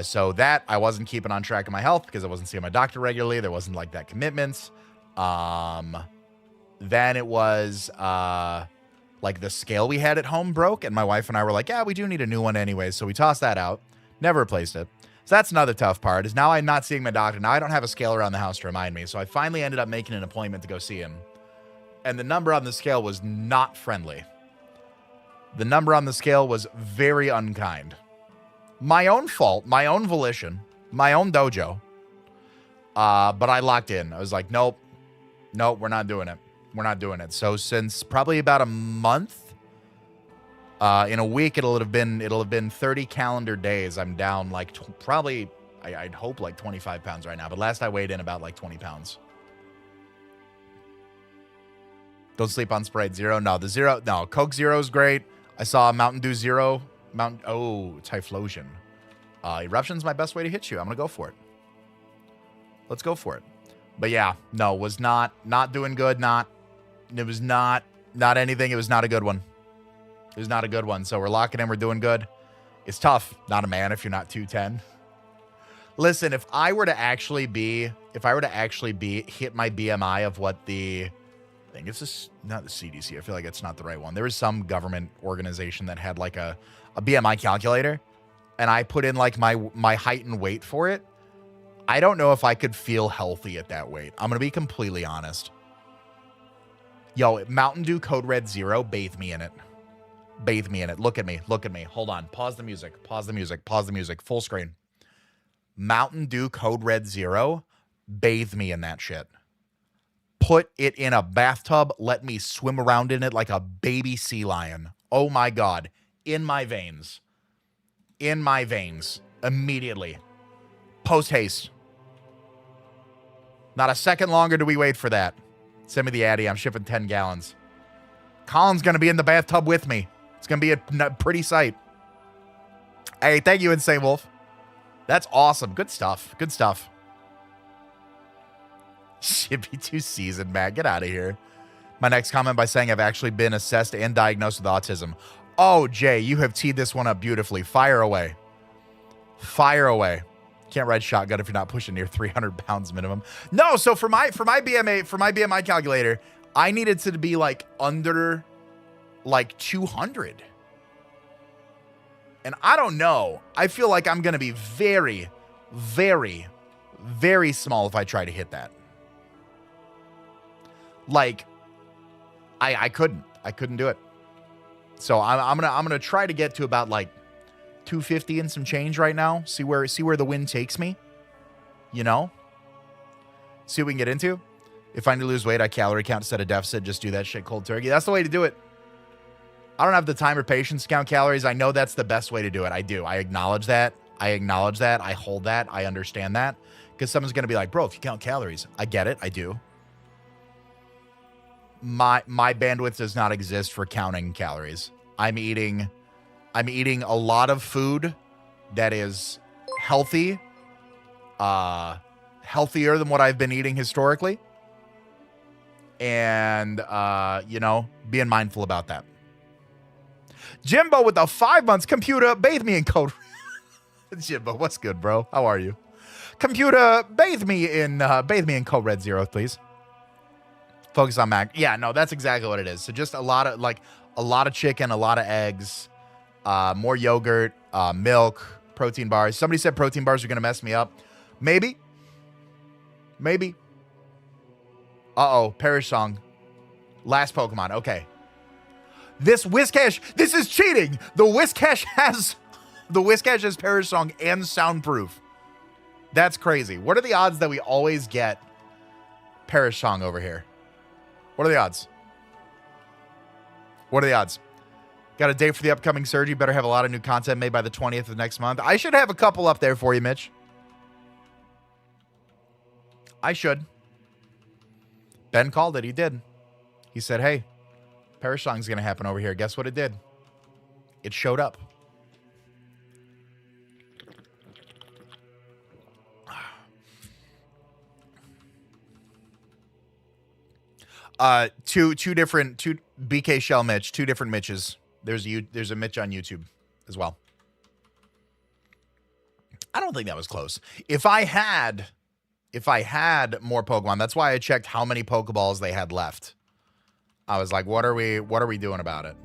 So that I wasn't keeping on track of my health because I wasn't seeing my doctor regularly. There wasn't like that commitment. Then it was like the scale we had at home broke, and my wife and I were like, yeah, we do need a new one anyway. So we tossed that out, never replaced it. So that's another tough part, is now I'm not seeing my doctor. Now I don't have a scale around the house to remind me. So I finally ended up making an appointment to go see him. And the number on the scale was not friendly. The number on the scale was very unkind. My own fault, my own volition, my own dojo. But I locked in. I was like, nope, we're not doing it. We're not doing it. So since probably about a month, in a week, it'll have been 30 calendar days. I'm down like I'd hope like 25 pounds right now. But last I weighed in about like 20 pounds. Don't sleep on Sprite Zero. No, Coke Zero is great. I saw Mountain Dew Zero. Typhlosion. Eruption's my best way to hit you. I'm going to go for it. Let's go for it. But yeah, no, was not doing good. It was not anything. It was not a good one. It was not a good one. So we're locking in. We're doing good. It's tough. Not a man if you're not 210. Listen, if I were to actually hit my BMI of what I think it's just not the CDC. I feel like it's not the right one. There was some government organization that had like a BMI calculator, and I put in like my height and weight for it. I don't know if I could feel healthy at that weight. I'm going to be completely honest. Yo, Mountain Dew Code Red Zero, bathe me in it. Bathe me in it. Look at me. Hold on. Pause the music. Full screen. Mountain Dew Code Red Zero, bathe me in that shit. Put it in a bathtub. Let me swim around in it like a baby sea lion. Oh my God. In my veins. Immediately. Post haste. Not a second longer do we wait for that. Send me the Addy. I'm shipping 10 gallons. Colin's going to be in the bathtub with me. It's going to be a pretty sight. Hey, thank you, Insane Wolf. That's awesome. Good stuff. Shippy 2 season, Matt. Get out of here. My next comment by saying I've actually been assessed and diagnosed with autism. Oh, Jay, you have teed this one up beautifully. Fire away. Can't ride shotgun if you're not pushing near 300 pounds minimum. No, so for my BMI calculator, I needed to be like under like 200. And I don't know. I feel like I'm going to be very, very, very small if I try to hit that. Like, I couldn't do it. So I'm gonna try to get to about like 250 and some change right now. See where the wind takes me. You know? See what we can get into. If I need to lose weight, I calorie count to set a deficit. Just do that shit cold turkey. That's the way to do it. I don't have the time or patience to count calories. I know that's the best way to do it. I do. I acknowledge that. I hold that. I understand that. Because someone's going to be like, bro, if you count calories. I get it. I do. My bandwidth does not exist for counting calories. I'm eating a lot of food that is healthy, healthier than what I've been eating historically. And, being mindful about that. Jimbo with the 5 months. Computer, bathe me in code. Jimbo, what's good, bro? How are you? Computer, bathe me in code Red Zero, please. Focus on Mac. Yeah, no, that's exactly what it is. So just a lot of chicken, a lot of eggs, more yogurt, milk, protein bars. Somebody said protein bars are going to mess me up. Maybe. Uh-oh, Perish Song. Last Pokemon. Okay. This Whiscash, this is cheating. The Whiscash has Perish Song and Soundproof. That's crazy. What are the odds that we always get Perish Song over here? What are the odds? Got a date for the upcoming surgery. Better have a lot of new content made by the 20th of next month. I should have a couple up there for you, Mitch. I should. Ben called it. He did. He said, hey, Parashong's going to happen over here. Guess what it did? It showed up. Two BK Shell Mitch, two different Mitches. There's a Mitch on YouTube as well. I don't think that was close. If I had more Pokemon, that's why I checked how many Pokeballs they had left. I was like, what are we doing about it?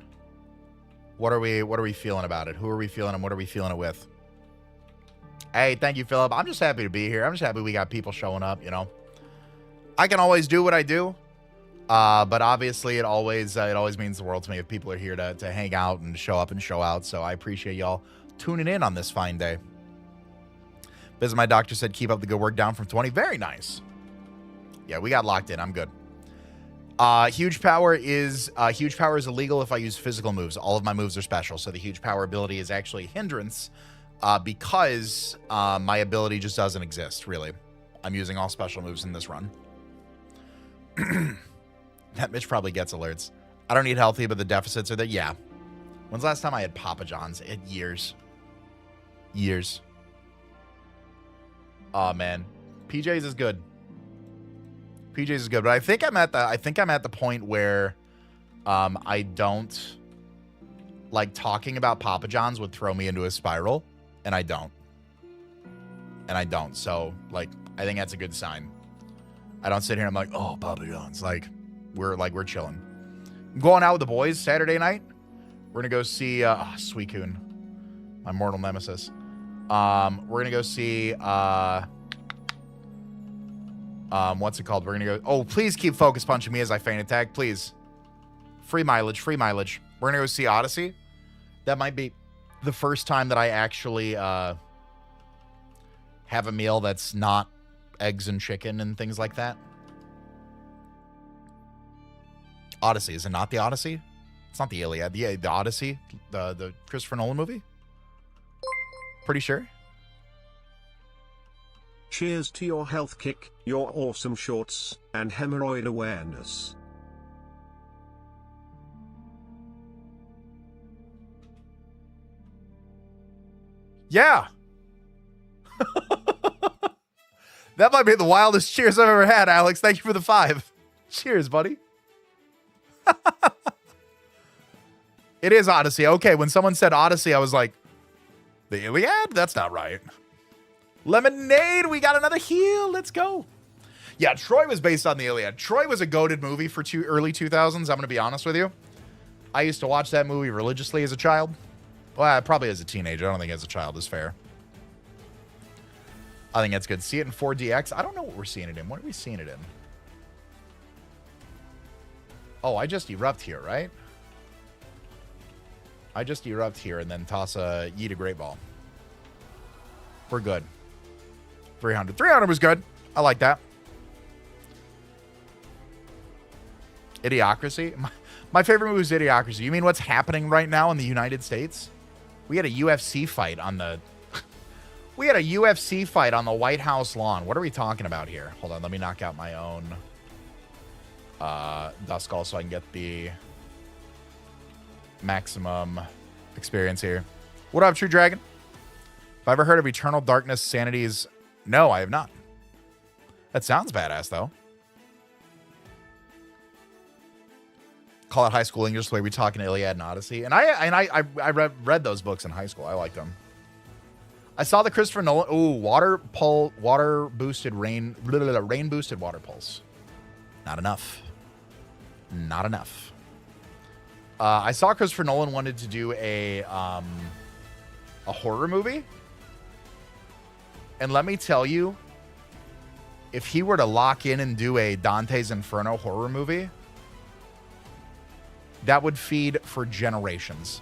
What are we feeling about it? Who are we feeling and what are we feeling it with? Hey, thank you, Philip. I'm just happy to be here. I'm just happy we got people showing up, you know. I can always do what I do. But obviously it always means the world to me if people are here to hang out and show up and show out. So I appreciate y'all tuning in on this fine day. Visit my doctor said, keep up the good work, down from 20. Very nice. Yeah, we got locked in. I'm good. Huge power is illegal if I use physical moves. All of my moves are special. So the huge power ability is actually a hindrance, because, my ability just doesn't exist really. I'm using all special moves in this run. That Mitch probably gets alerts. I don't need healthy, but the deficits are there. Yeah. When's the last time I had Papa John's? Years. Years. Oh man. PJ's is good. PJ's is good, but I think I'm at the point where I don't like talking about Papa John's would throw me into a spiral, and I don't. So like I think that's a good sign. I don't sit here and I'm like, oh, Papa John's. Like we're chilling. I'm going out with the boys Saturday night. We're gonna go see Suicune, my mortal nemesis. We're gonna go see what's it called? We're gonna go. Oh, please keep focus punching me as I feint attack, please. Free mileage. We're gonna go see Odyssey. That might be the first time that I actually have a meal that's not eggs and chicken and things like that. Odyssey, is it not the Odyssey? It's not the Iliad. The Odyssey, the Christopher Nolan movie. Pretty sure. Cheers to your health kick, your awesome shorts, and hemorrhoid awareness. Yeah. That might be the wildest cheers I've ever had, Alex. Thank you for the 5. Cheers, buddy. It is Odyssey. Okay, when someone said Odyssey, I was like, the Iliad? That's not right. Lemonade, we got another heal. Let's go. Yeah, Troy was based on the Iliad. Troy was a goated movie for early 2000s. I'm going to be honest with you. I used to watch that movie religiously as a child. Well, probably as a teenager. I don't think as a child is fair. I think that's good. See it in 4DX. I don't know what we're seeing it in. What are we seeing it in? Oh, I just erupt here, right? I just erupt here and then toss a yeet a great ball. We're good. 300. 300 was good. I like that. Idiocracy. My favorite movie is Idiocracy. You mean what's happening right now in the United States? We had a UFC fight on the... We had a UFC fight on the White House lawn. What are we talking about here? Hold on. Let me knock out my own Duskull so I can get the maximum experience here. What up, True Dragon? Have I ever heard of Eternal Darkness Sanity's... No, I have not. That sounds badass, though. Call it high school English the way we talk in Iliad and Odyssey. And I read those books in high school. I liked them. I saw the Christopher Nolan... Ooh, rain-boosted water pulse. Not enough. Not enough. I saw Christopher Nolan wanted to do a horror movie. And let me tell you, if he were to lock in and do a Dante's Inferno horror movie, that would feed for generations.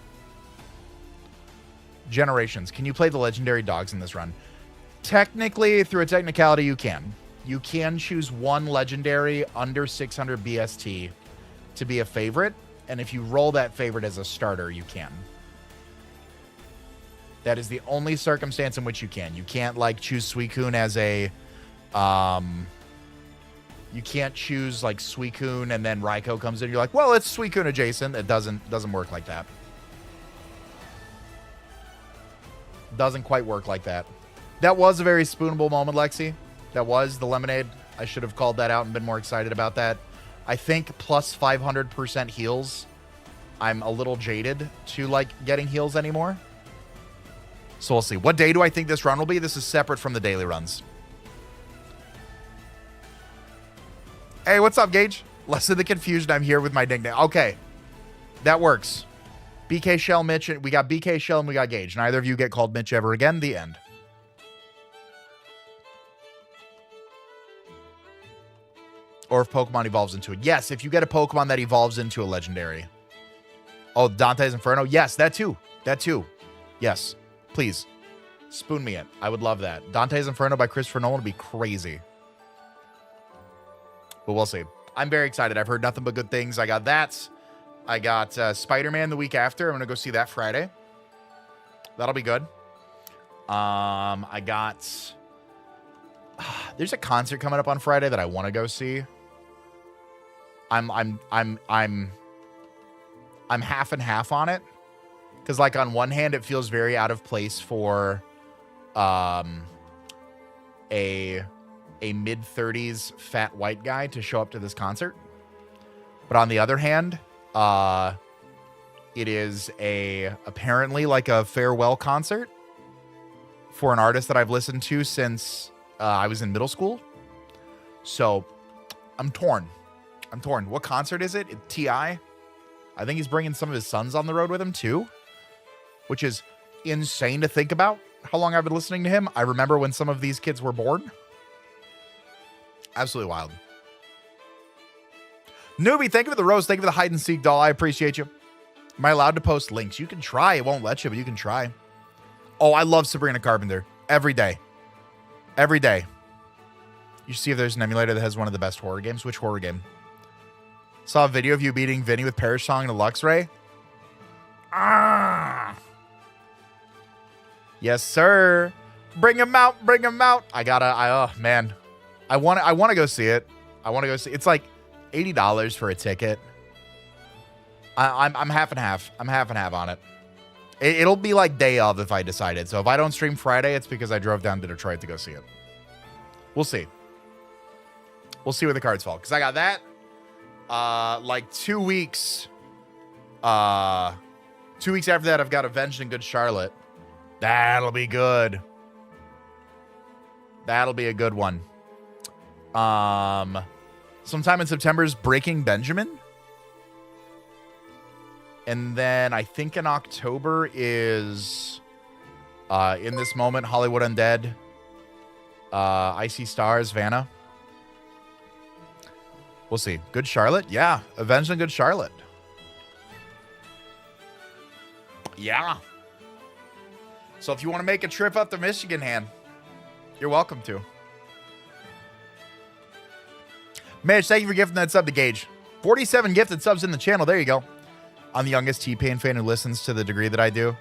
Generations. Can you play the legendary dogs in this run? Technically, through a technicality, you can. You can choose one legendary under 600 BST to be a favorite. And if you roll that favorite as a starter, you can. That is the only circumstance in which you can. You can't, like, choose Suicune as a, You can't choose like Suicune and then Raikou comes in. You're like, well, it's Suicune adjacent. It doesn't work like that. Doesn't quite work like that. That was a very spoonable moment, Lexi. That was the lemonade. I should have called that out and been more excited about that. I think plus 500% heals. I'm a little jaded to like getting heals anymore. So we'll see. What day do I think this run will be? This is separate from the daily runs. Hey, what's up, Gage? Less of the confusion. I'm here with my nickname. Okay. That works. BK Shell, Mitch. We got BK Shell and we got Gage. Neither of you get called Mitch ever again. The end. Or if Pokemon evolves into it. Yes, if you get a Pokemon that evolves into a legendary. Oh, Dante's Inferno? Yes, that too. That too. Yes. Please. Spoon me it. I would love that. Dante's Inferno by Christopher Nolan would be crazy. But we'll see. I'm very excited. I've heard nothing but good things. I got that. I got Spider-Man the week after. I'm going to go see that Friday. That'll be good. I got... there's a concert coming up on Friday that I want to go see. I'm half and half on it. Because, like, on one hand, it feels very out of place for a mid-30s fat white guy to show up to this concert. But on the other hand, it is apparently like a farewell concert for an artist that I've listened to since I was in middle school. So I'm torn. What concert is it? T.I.? I think he's bringing some of his sons on the road with him too, which is insane to think about how long I've been listening to him. I remember when some of these kids were born. Absolutely wild. Newbie, thank you for the rose. Thank you for the hide and seek doll. I appreciate you. Am I allowed to post links? You can try. It won't let you, but you can try. Oh, I love Sabrina Carpenter. Every day. Every day. You see if there's an emulator that has one of the best horror games. Which horror game? Saw a video of you beating Vinny with Perish Song and a Luxray. Ah. Yes, sir. Bring him out. Bring him out. Oh, man. I want to go see it. It's like $80 for a ticket. I'm half and half. I'm half and half on it. It'll be like day of if I decided. So if I don't stream Friday, it's because I drove down to Detroit to go see it. We'll see. We'll see where the cards fall. Because I got that. Like 2 weeks. 2 weeks after that, I've got Avenged and Good Charlotte. That'll be good. That'll be a good one. Sometime in September is Breaking Benjamin. And then I think in October is In This Moment, Hollywood Undead, Icy Stars, Vanna. We'll see. Good Charlotte? Yeah. Avenged and Good Charlotte. Yeah. So if you want to make a trip up to Michigan, Han, you're welcome to. Mitch, thank you for gifting that sub to Gage. 47 gifted subs in the channel. There you go. I'm the youngest T-Pain fan who listens to the degree that I do.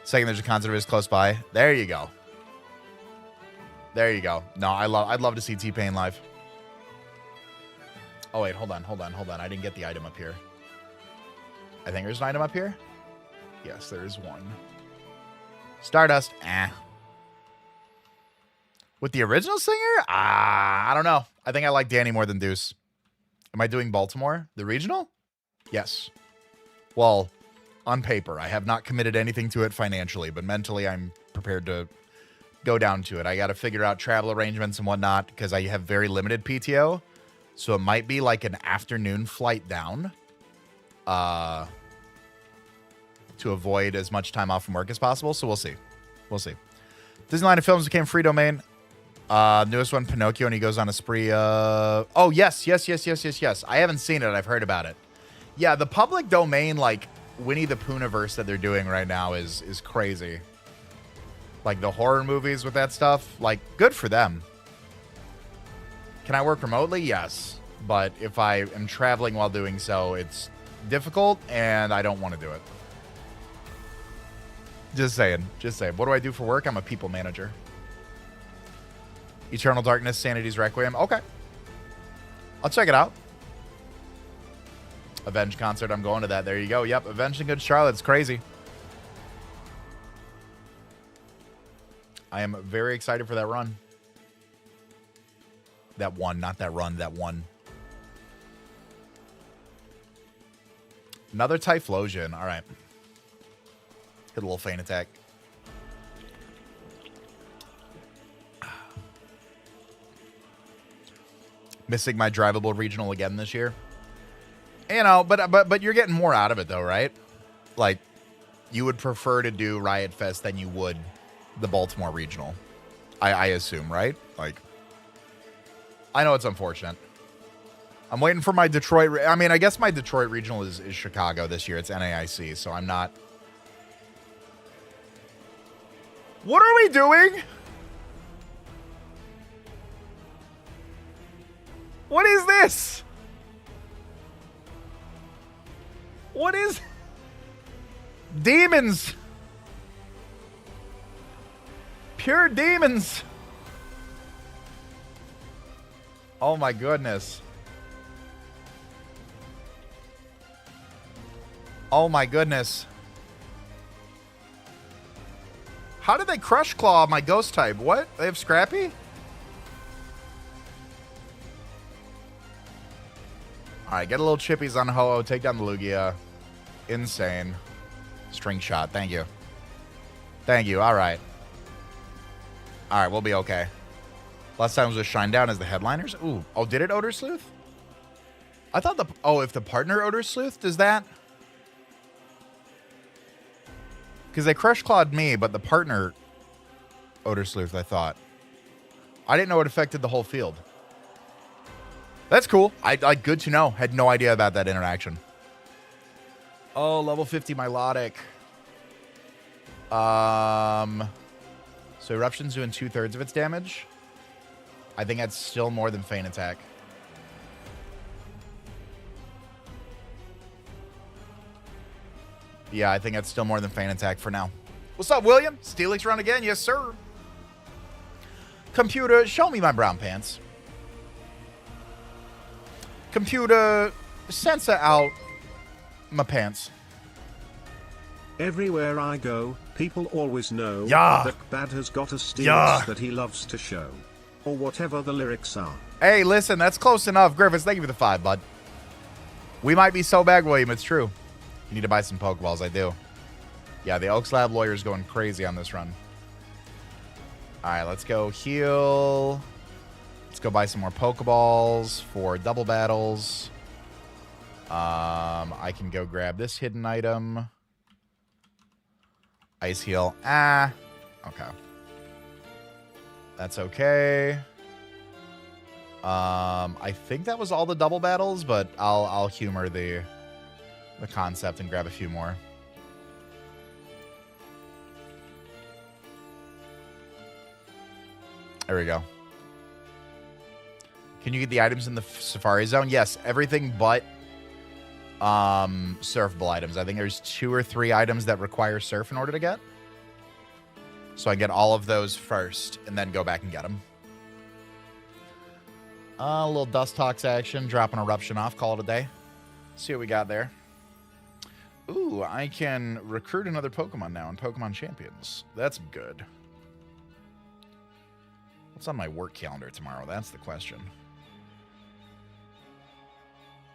Second, there's a concert of his close by. There you go. There you go. No, I'd love to see T-Pain live. Oh, wait, hold on. I didn't get the item up here. I think there's an item up here. Yes, there is one. Stardust. With the original singer? I don't know. I think I like Danny more than Deuce. Am I doing Baltimore? The regional? Yes. Well, on paper, I have not committed anything to it financially, but mentally I'm prepared to go down to it. I got to figure out travel arrangements and whatnot because I have very limited PTO. So it might be like an afternoon flight down to avoid as much time off from work as possible. So we'll see. We'll see. Disneyland of Films became free domain. Newest one, Pinocchio, and he goes on a spree. Oh, yes. I haven't seen it. I've heard about it. Yeah, the public domain, like, Winnie the Poohniverse that they're doing right now is crazy. Like, the horror movies with that stuff, like, good for them. Can I work remotely? Yes. But if I am traveling while doing so, it's difficult, and I don't want to do it. Just saying. What do I do for work? I'm a people manager. Eternal Darkness, Sanity's Requiem. Okay. I'll check it out. Avenge concert. I'm going to that. There you go. Yep. Avenging Good Charlotte. It's crazy. I am very excited for that run. That one, not that run. That one. Another Typhlosion. All right. Hit a little feint attack. Missing my drivable regional again this year. You know, but you're getting more out of it though, right? Like, you would prefer to do Riot Fest than you would the Baltimore regional. I assume, right? Like, I know it's unfortunate. I'm waiting for my Detroit. I mean, I guess my Detroit regional is Chicago this year. It's NAIC, so I'm not. What are we doing? What is this? What is... Demons. Pure demons. Oh my goodness. Oh my goodness. How did they Crush Claw my ghost type? What? They have Scrappy? Alright, get a little chippies on Ho-Oh. Take down the Lugia. Insane. String shot. Thank you. Thank you. Alright. Alright, we'll be okay. Last time was with Shinedown as the headliners. Ooh. Oh, did it Odor Sleuth? I thought the... Oh, if the partner Odor Sleuth does that? Because they Crush Clawed me, but the partner Odor Sleuth, I thought. I didn't know it affected the whole field. That's cool. I good to know. Had no idea about that interaction. Oh, level 50 Milotic. So Eruption's doing 2/3 of its damage. I think that's still more than Feint Attack. Yeah, I think that's still more than Feint Attack for now. What's up, William? STEELIX run again? Yes, sir. Computer, show me my brown pants. Computer, censor out my pants. Everywhere I go, people always know Yeah. that CBAD has got a STEELIX Yeah. that he loves to show. Or whatever the lyrics are. Hey, listen, that's close enough. Griffiths, thank you for the 5, bud. We might be so bad, William. It's true. You need to buy some Pokeballs. I do. Yeah, the Oaks Lab lawyer's going crazy on this run. All right, let's go heal. Let's go buy some more Pokeballs for double battles. I can go grab this hidden item. Ice heal. Ah. Okay. That's okay. I think that was all the double battles, but I'll humor the concept and grab a few more. There we go. Can you get the items in the Safari Zone? Yes, everything but surfable items. I think there's 2 or 3 items that require surf in order to get. So I get all of those first and then go back and get them. A little Dustox action, dropping Eruption off, call it a day. See what we got there. Ooh, I can recruit another Pokemon now in Pokemon Champions. That's good. What's on my work calendar tomorrow? That's the question.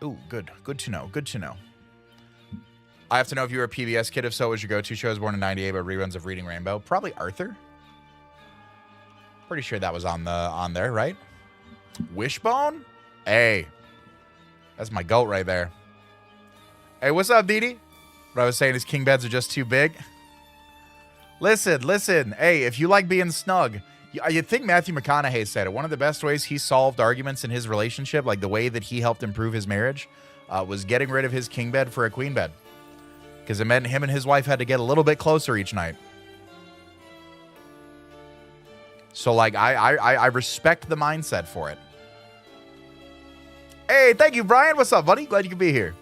Ooh, good. Good to know. Good to know. I have to know if you were a PBS kid. If so, what was your go-to show? I was born in 98, but reruns of Reading Rainbow. Probably Arthur. Pretty sure that was on there, right? Wishbone? Hey. That's my goat right there. Hey, what's up, Didi? What I was saying is king beds are just too big. Listen. Hey, if you like being snug, you think Matthew McConaughey said it. One of the best ways he solved arguments in his relationship, like the way that he helped improve his marriage, was getting rid of his king bed for a queen bed. Because it meant him and his wife had to get a little bit closer each night. So, like, I respect the mindset for it. Hey, thank you, Brian. What's up, buddy? Glad you could be here.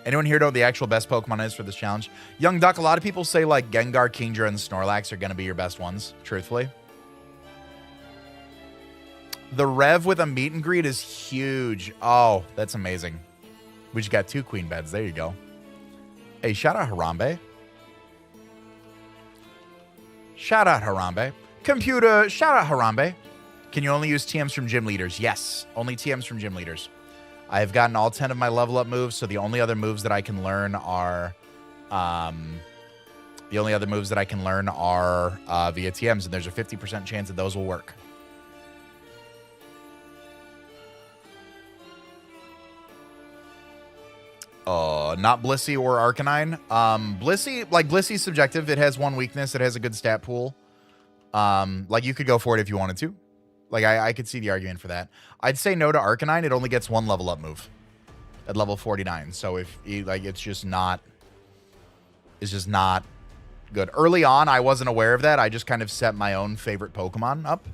Anyone here know what the actual best Pokemon is for this challenge? Young Duck, a lot of people say, like, Gengar, Kingdra, and Snorlax are going to be your best ones, truthfully. The Rev with a meet and greet is huge. Oh, that's amazing. We just got 2 queen beds. There you go. Hey, shout out Harambe. Shout out Harambe. Computer, shout out Harambe. Can you only use TMs from gym leaders? Yes, only TMs from gym leaders. I have gotten all 10 of my level up moves, so the only other moves that I can learn are via TMs, and there's a 50% chance that those will work. Not Blissey or Arcanine. Blissy's subjective. It has one weakness. It has a good stat pool. Like, you could go for it if you wanted to. Like, I could see the argument for that. I'd say no to Arcanine. It only gets 1 level up move at level 49. So if it's just not good. Early on, I wasn't aware of that. I just kind of set my own favorite Pokemon up.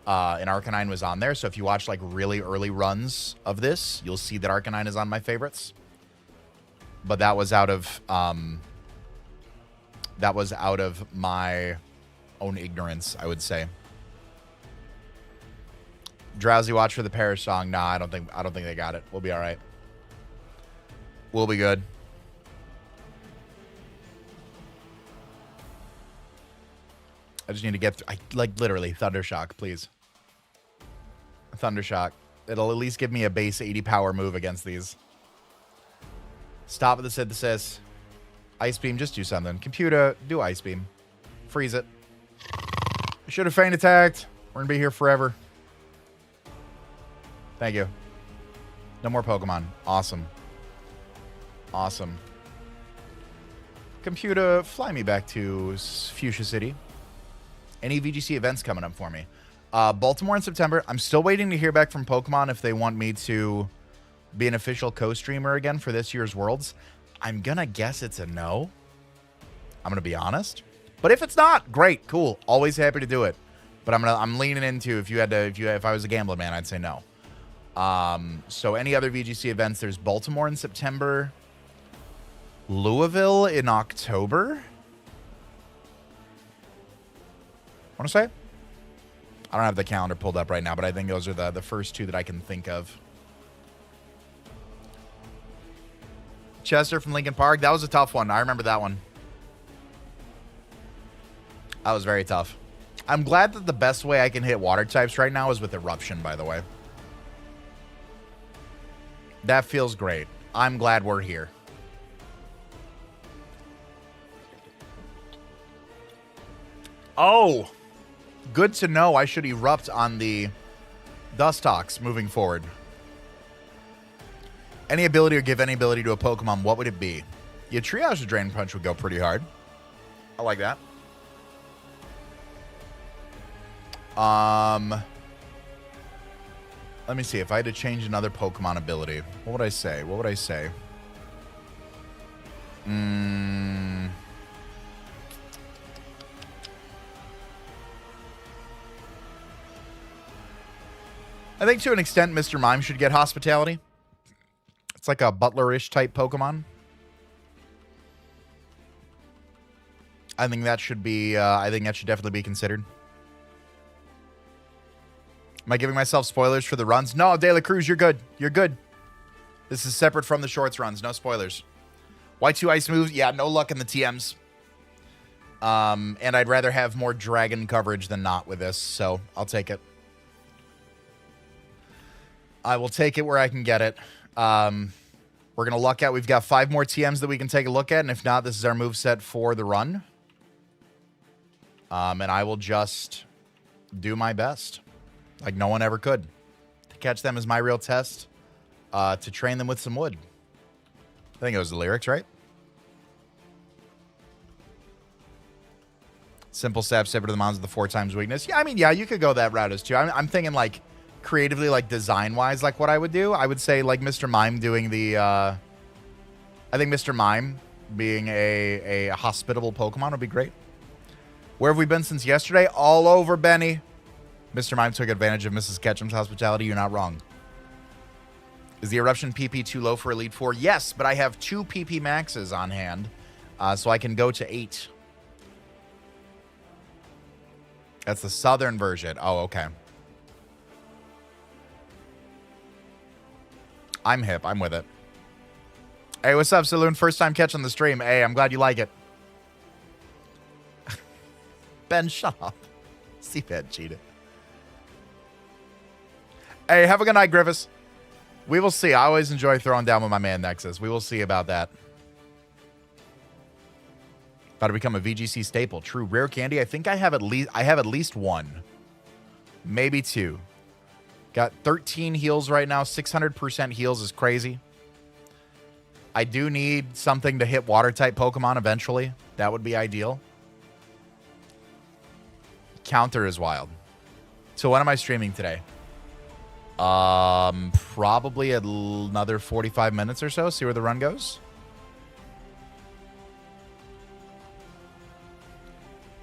And Arcanine was on there. So if you watch like really early runs of this, you'll see that Arcanine is on my favorites. But that was out of my own ignorance, I would say. Drowsy watch for the Parish song. Nah, I don't think they got it. We'll be all right. We'll be good. I just need to get literally Thundershock, please. Thundershock. It'll at least give me a base 80 power move against these. Stop with the synthesis. Ice Beam, just do something. Computer, do Ice Beam. Freeze it. I should have feint attacked. We're going to be here forever. Thank you. No more Pokemon. Awesome. Awesome. Computer, fly me back to Fuchsia City. Any VGC events coming up for me? Baltimore in September. I'm still waiting to hear back from Pokemon if they want me to be an official co-streamer again for this year's Worlds. I'm going to guess it's a no. I'm going to be honest. But if it's not, great, cool. Always happy to do it. But I'm leaning into if I was a gambling man, I'd say no. So any other VGC events, there's Baltimore in September, Louisville in October. Want to say? I don't have the calendar pulled up right now, but I think those are the first 2 that I can think of. Chester from Lincoln Park. That was a tough one. I remember that one. That was very tough. I'm glad that the best way I can hit water types right now is with Eruption, by the way. That feels great. I'm glad we're here. Oh, good to know. I should erupt on the Dustox moving forward. Any ability or give any ability to a Pokemon, what would it be? Yeah, Triage to Drain Punch would go pretty hard. I like that. Let me see. If I had to change another Pokemon ability, what would I say? What would I say? I think to an extent, Mr. Mime should get Hospitality. It's like a Butler-ish type Pokemon. I think that should be. I think that should definitely be considered. Am I giving myself spoilers for the runs? No, De La Cruz, you're good. You're good. This is separate from the shorts runs. No spoilers. Y2 ice moves. Yeah, no luck in the TMs. And I'd rather have more dragon coverage than not with this, so I'll take it. I will take it where I can get it. We're going to luck out. We've got 5 more TMs that we can take a look at, and if not, this is our moveset for the run. And I will just do my best, like no one ever could. To catch them is my real test. To train them with some wood. I think it was the lyrics, right? Simple stab, sip to the mounds with the 4 times weakness. Yeah, I mean, yeah, you could go that route as too. I'm thinking like creatively, like design-wise, like what I would do. I would say like Mr. Mime doing the... I think Mr. Mime being a hospitable Pokemon would be great. Where have we been since yesterday? All over, Benny. Mr. Mime took advantage of Mrs. Ketchum's hospitality. You're not wrong. Is the Eruption PP too low for Elite Four? Yes, but I have 2 PP maxes on hand, so I can go to 8. That's the southern version. Oh, okay. I'm hip. I'm with it. Hey, what's up, Saloon? First time catching the stream. Hey, I'm glad you like it. Ben, shut up. CBAD cheated. Hey, have a good night, Griffiths. We will see. I always enjoy throwing down with my man Nexus. We will see about that. About to become a VGC staple. True. Rare candy. I think I have at least one. Maybe two. Got 13 heals right now. 600% heals is crazy. I do need something to hit water type Pokemon eventually. That would be ideal. Counter is wild. So when am I streaming today? Probably another 45 minutes or so. See where the run goes.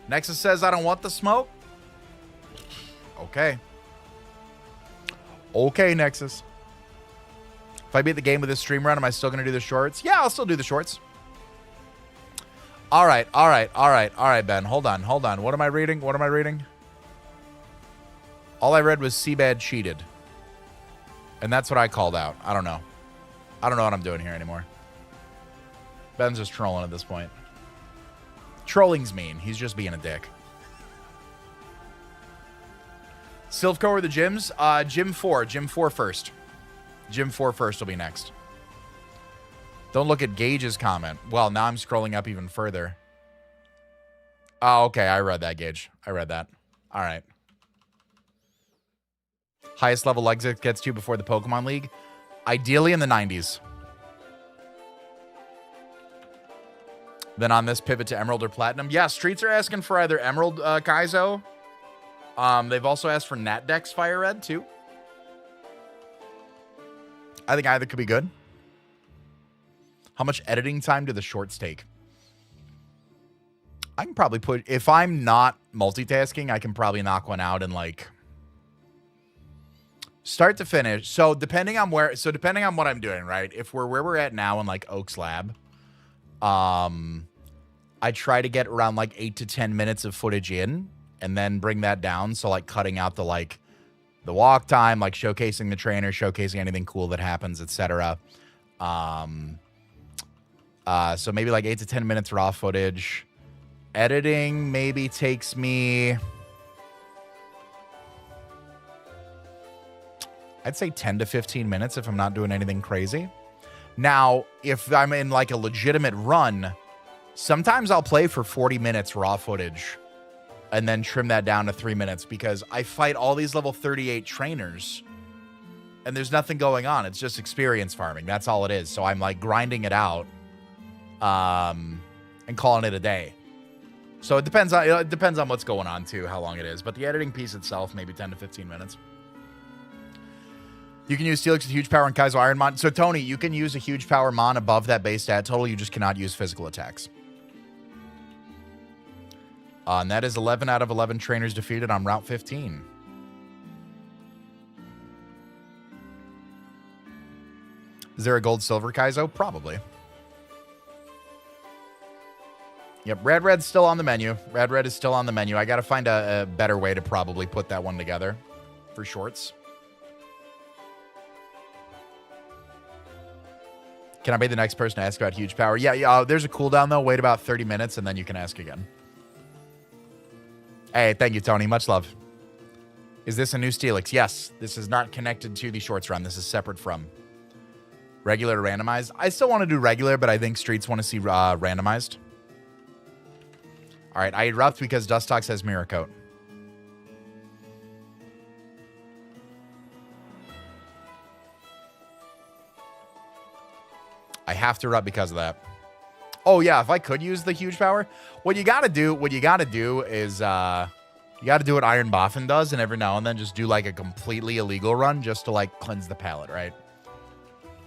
Nexus says I don't want the smoke. Okay. Okay, Nexus. If I beat the game with this stream run, am I still going to do the shorts? Yeah, I'll still do the shorts. All right, Ben. Hold on. What am I reading? All I read was CBAD cheated. And that's what I called out. I don't know. I don't know what I'm doing here anymore. Ben's just trolling at this point. Trolling's mean. He's just being a dick. Silphco or the gyms? Gym 4. Gym 4 first. Gym 4 first will be next. Don't look at Gage's comment. Well, now I'm scrolling up even further. Oh, okay. I read that, Gage. I read that. All right. Highest level exit gets to before the Pokemon League. Ideally in the 90s. Then on this, pivot to Emerald or Platinum. Yeah, Streets are asking for either Emerald, Kaizo. They've also asked for Natdex Fire Red, too. I think either could be good. How much editing time do the shorts take? I can probably put... If I'm not multitasking, I can probably knock one out in, like... Start to finish. So, depending on where... So, depending on what I'm doing, right? If we're where we're at now in, like, Oak's Lab... I try to get around, like, 8 to 10 minutes of footage in... And then bring that down. So, like, cutting out the, like... The walk time, like, showcasing the trainer, showcasing anything cool that happens, etc. So maybe like 8 to 10 minutes raw footage. Editing maybe takes me... I'd say 10 to 15 minutes if I'm not doing anything crazy. Now, if I'm in like a legitimate run, sometimes I'll play for 40 minutes raw footage and then trim that down to 3 minutes because I fight all these level 38 trainers and there's nothing going on. It's just experience farming. That's all it is. So I'm like grinding it out and calling it a day. So it depends on what's going on too, how long it is. But the editing piece itself, maybe 10 to 15 minutes. You can use STEELIX with huge power and Kaizo IronMon. So Tony, you can use a huge power mon above that base stat total. You just cannot use physical attacks. And that is 11 out of 11 trainers defeated on Route 15. Is there a gold silver Kaizo? Probably. Yep, Red's still on the menu. Red is still on the menu. I got to find a better way to probably put that one together for shorts. Can I be the next person to ask about huge power? Yeah, there's a cooldown, though. Wait about 30 minutes, and then you can ask again. Hey, thank you, Tony. Much love. Is this a new STEELIX? Yes. This is not connected to the shorts run. This is separate from regular or randomized. I still want to do regular, but I think Streets want to see randomized. All right, I erupt because Dustox has Mirror Coat. I have to erupt because of that. Oh yeah, if I could use the huge power, what you gotta do is you gotta do what Iron Boffin does, and every now and then just do like a completely illegal run just to like cleanse the palate, right?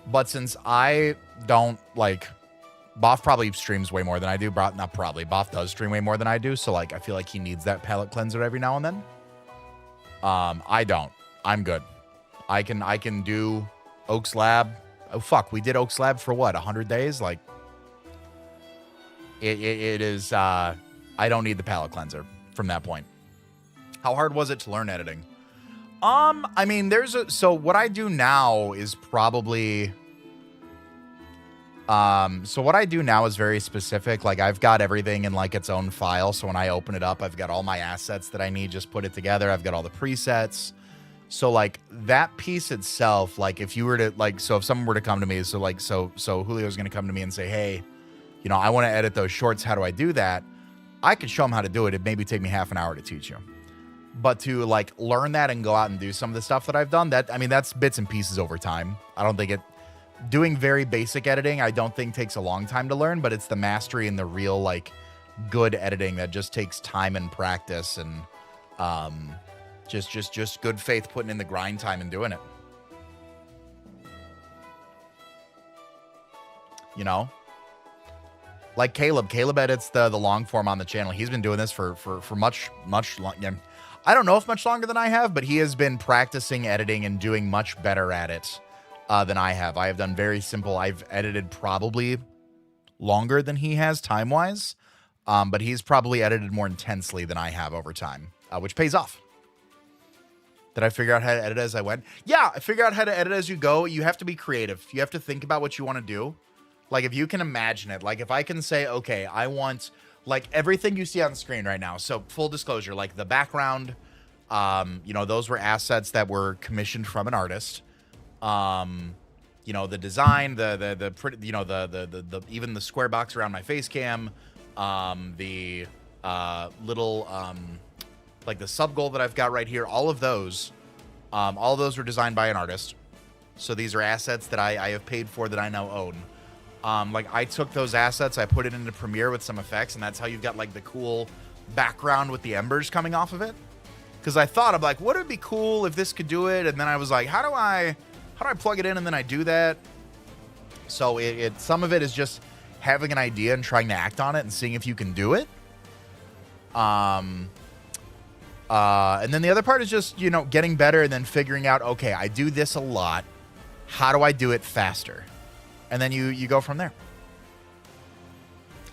But since I don't like, Boff probably streams way more than I do. Not probably. Boff does stream way more than I do, so like I feel like he needs that palate cleanser every now and then. I don't. I'm good. I can do Oak's Lab. Oh fuck, we did Oak's Lab for what, 100 days? Like it is I don't need the palate cleanser from that point. How hard was it to learn editing? I mean, so what I do now is probably, so what I do now is very specific. Like I've got everything in like its own file. So when I open it up, I've got all my assets that I need, just put it together. I've got all the presets. So like that piece itself, like if you were to like, so if someone were to come to me, so like, so Julio's going to come to me and say, hey, you know, I want to edit those shorts. How do I do that? I could show him how to do it. It'd maybe take me half an hour to teach you. But to like learn that and go out and do some of the stuff that I've done, that, I mean, that's bits and pieces over time. I don't think doing very basic editing, I don't think takes a long time to learn, but it's the mastery and the real like good editing that just takes time and practice and just good faith, putting in the grind time and doing it. You know? Like Caleb edits the long form on the channel. He's been doing this for much longer. I don't know if much longer than I have, but he has been practicing editing and doing much better at it than I have. I have done very simple. I've edited probably longer than he has time-wise, but he's probably edited more intensely than I have over time, which pays off. Did I figure out how to edit as I went? Yeah, I figured out how to edit as you go. You have to be creative. You have to think about what you want to do. Like if you can imagine it, like if I can say, okay, I want like everything you see on the screen right now. So full disclosure, like the background, you know, those were assets that were commissioned from an artist. You know, the design, the you know, the even the square box around my face cam, the little like the sub goal that I've got right here, all of those were designed by an artist. So these are assets that I have paid for that I now own. Like I took those assets, I put it into Premiere with some effects, and that's how you've got like the cool background with the embers coming off of it. Because I thought, I'm like, would it be cool if this could do it? And then I was like, how do I plug it in and then I do that? So some of it is just having an idea and trying to act on it and seeing if you can do it. And then the other part is just, you know, getting better and then figuring out, okay, I do this a lot. How do I do it faster? And then you go from there.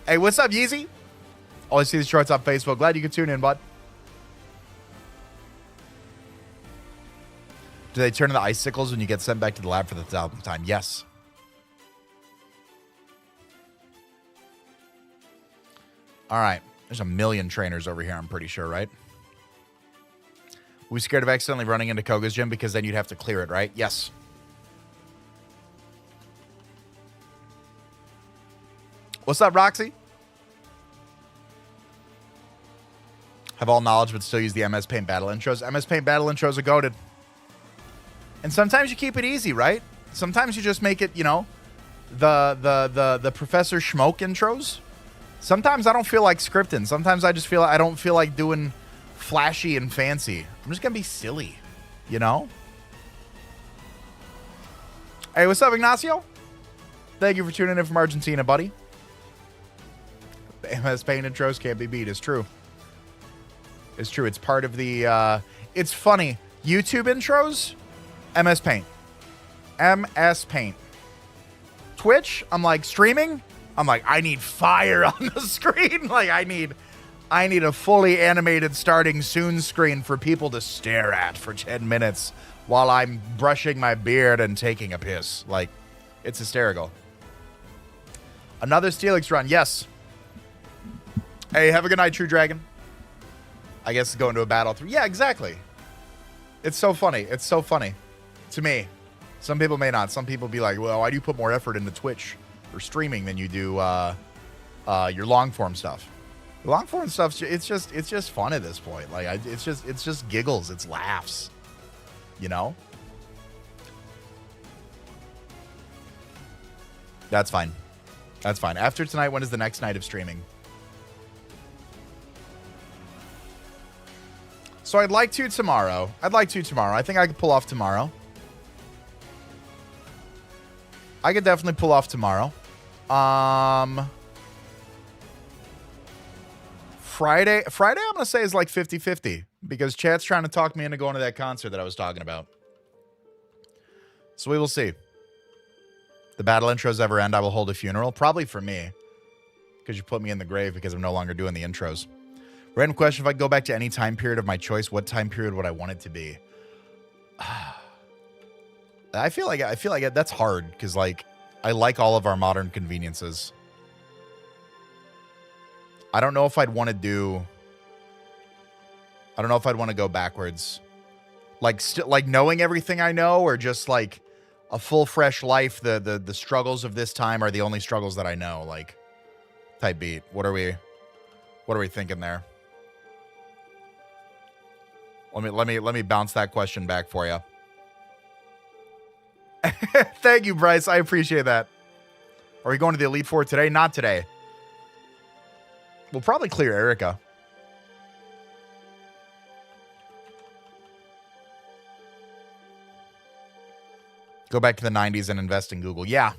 Hey, what's up, Yeezy? Always see the shorts on Facebook. Glad you could tune in, bud. Do they turn into icicles when you get sent back to the lab for the 1000th time? Yes. All right. There's a million trainers over here, I'm pretty sure, right? We scared of accidentally running into Koga's gym because then you'd have to clear it, right? Yes. What's up, Roxy? Have all knowledge but still use the MS Paint battle intros. MS Paint battle intros are goated. And sometimes you keep it easy, right? Sometimes you just make it, you know, the Professor Schmoke intros. Sometimes I don't feel like scripting. Sometimes I just feel I don't feel like doing flashy and fancy. I'm just gonna be silly, you know? Hey, what's up, Ignacio? Thank you for tuning in from Argentina, buddy. The MS Paint intros can't be beat. It's true. It's true. It's part of the, it's funny. YouTube intros, MS Paint. MS Paint. Twitch, I'm like, streaming, I'm like, I need fire on the screen. Like, I need a fully animated starting soon screen for people to stare at for 10 minutes while I'm brushing my beard and taking a piss. Like, it's hysterical. Another STEELIX run, yes. Hey, have a good night, True Dragon. I guess going to a battle through. Yeah, exactly. It's so funny. It's so funny to me. Some people may not. Some people be like, well, why do you put more effort into Twitch or streaming than you do your long form stuff? The long form stuff, it's just fun at this point. Like, it's just giggles. It's laughs. You know? That's fine. That's fine. After tonight, when is the next night of streaming? So I'd like to tomorrow. I think I could pull off tomorrow. I could definitely pull off tomorrow. Friday, I'm going to say is like 50-50 because chat's trying to talk me into going to that concert that I was talking about. So we will see. The battle intros ever end, I will hold a funeral. Probably for me. Because you put me in the grave because I'm no longer doing the intros. Random question, if I go back to any time period of my choice, what time period would I want it to be? I feel like that's hard because like I like all of our modern conveniences. I don't know if I'd want to go backwards. Like knowing everything I know, or just like a full fresh life. The struggles of this time are the only struggles that I know. Like type beat. What are we thinking there? Let me bounce that question back for you. Thank you, Bryce. I appreciate that. Are we going to the Elite Four today? Not today. We'll probably clear Erica. Go back to the 90s and invest in Google. Yeah.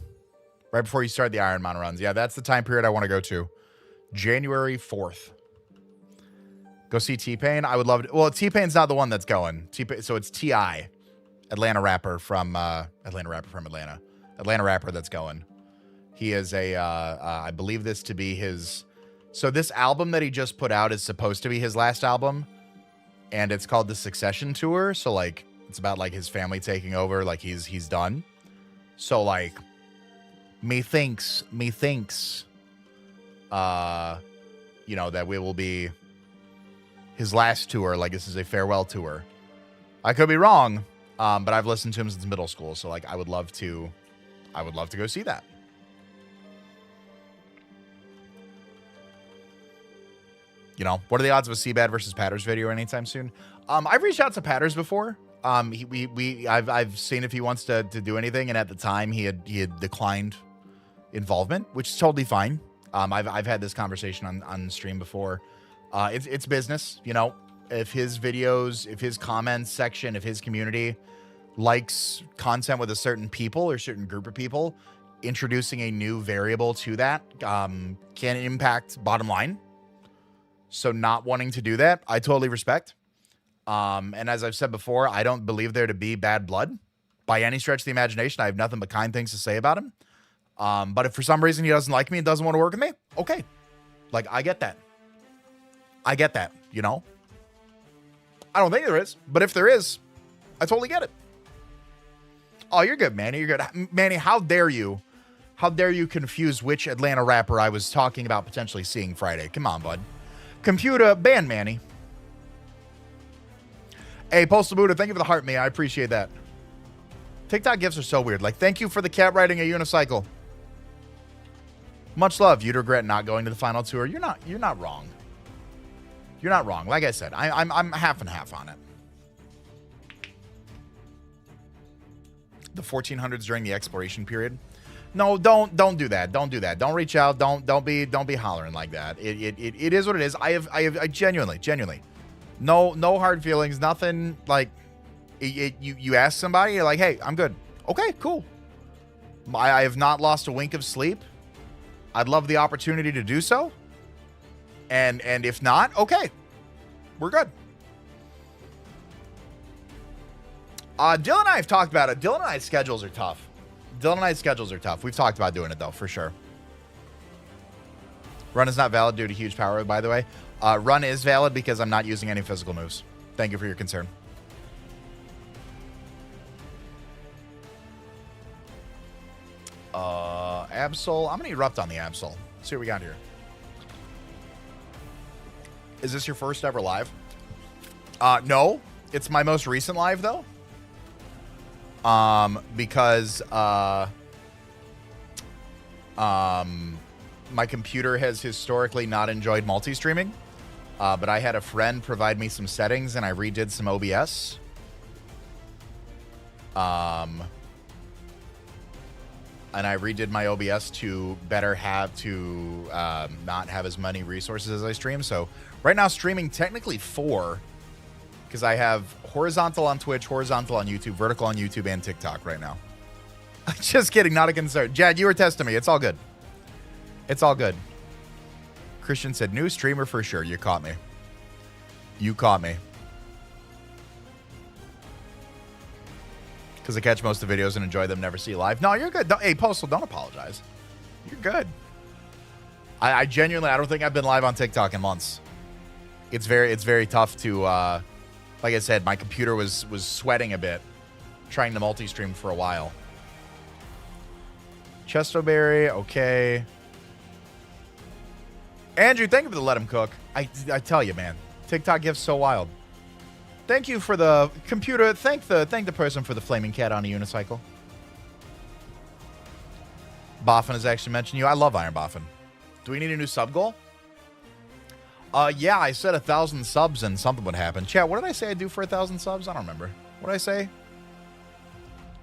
Right before you start the IronMon runs. Yeah, that's the time period I want to go to. January 4th. Go see T-Pain. I would love to. Well, T-Pain's not the one that's going. So it's T.I., Atlanta rapper from Atlanta. Atlanta rapper that's going. He is I believe this to be his. So this album that he just put out is supposed to be his last album. And it's called the Succession Tour. So like, it's about like his family taking over. Like he's done. So like, methinks, that we will be his last tour. Like this is a farewell tour. I could be wrong. But I've listened to him since middle school. So like, I would love to go see that. What are the odds of a CBAD versus Patters video anytime soon? I've reached out to Patters before. I've seen if he wants to do anything. And at the time he had declined involvement, which is totally fine. I've had this conversation on stream before. It's business, if his videos, if his comments section, if his community likes content with a certain people or certain group of people, introducing a new variable to that can impact bottom line. So not wanting to do that, I totally respect. And as I've said before, I don't believe there to be bad blood by any stretch of the imagination. I have nothing but kind things to say about him. But if for some reason he doesn't like me and doesn't want to work with me, okay. Like, I get that. I don't think there is, but if there is, I totally get it. Oh, you're good, Manny. You're good. Manny, how dare you? How dare you confuse which Atlanta rapper I was talking about potentially seeing Friday? Come on, bud. Computer, ban Manny. Hey, Postal Buddha, thank you for the heart, me. I appreciate that. TikTok gifts are so weird. Like, thank you for the cat riding a unicycle. Much love. You'd regret not going to the final tour. You're not wrong. You're not wrong. Like I said, I'm half and half on it. The 1400s during the exploration period. No, don't do that. Don't do that. Don't reach out. Don't be hollering like that. It is what it is. I genuinely, no hard feelings. Nothing like you ask somebody, you're like, hey, I'm good. Okay, cool. I have not lost a wink of sleep. I'd love the opportunity to do so. And if not, okay, we're good. Dylan and I have talked about it. Dylan and I's schedules are tough. We've talked about doing it, though, for sure. Run is not valid due to huge power, by the way. Run is valid because I'm not using any physical moves. Thank you for your concern. Absol. I'm going to erupt on the Absol. See what we got here. Is this your first ever live? No. It's my most recent live, though. Because my computer has historically not enjoyed multi-streaming, but I had a friend provide me some settings and I redid some OBS. And I redid my OBS to better have to not have as many resources as I stream. So right now streaming technically 4, because I have horizontal on Twitch, horizontal on YouTube, vertical on YouTube, and TikTok right now. Just kidding, not a concern. Jad, you were testing me. It's all good. It's all good. Christian said, new streamer for sure. You caught me. You caught me. Because I catch most of the videos and enjoy them, never see live. No, you're good. Hey, Postal, don't apologize. You're good. I genuinely, I don't think I've been live on TikTok in months. It's very tough to, like I said, my computer was sweating a bit trying to multi-stream for a while. Chestoberry, okay. Andrew, thank you for the let him cook. I tell you, man, TikTok gifts so wild. Thank you for the computer. Thank the person for the flaming cat on a unicycle. Boffin has actually mentioned you. I love Iron Boffin. Do we need a new sub goal? Yeah, I said 1,000 subs and something would happen. Chat, what did I say I'd do for 1,000 subs? I don't remember. What did I say?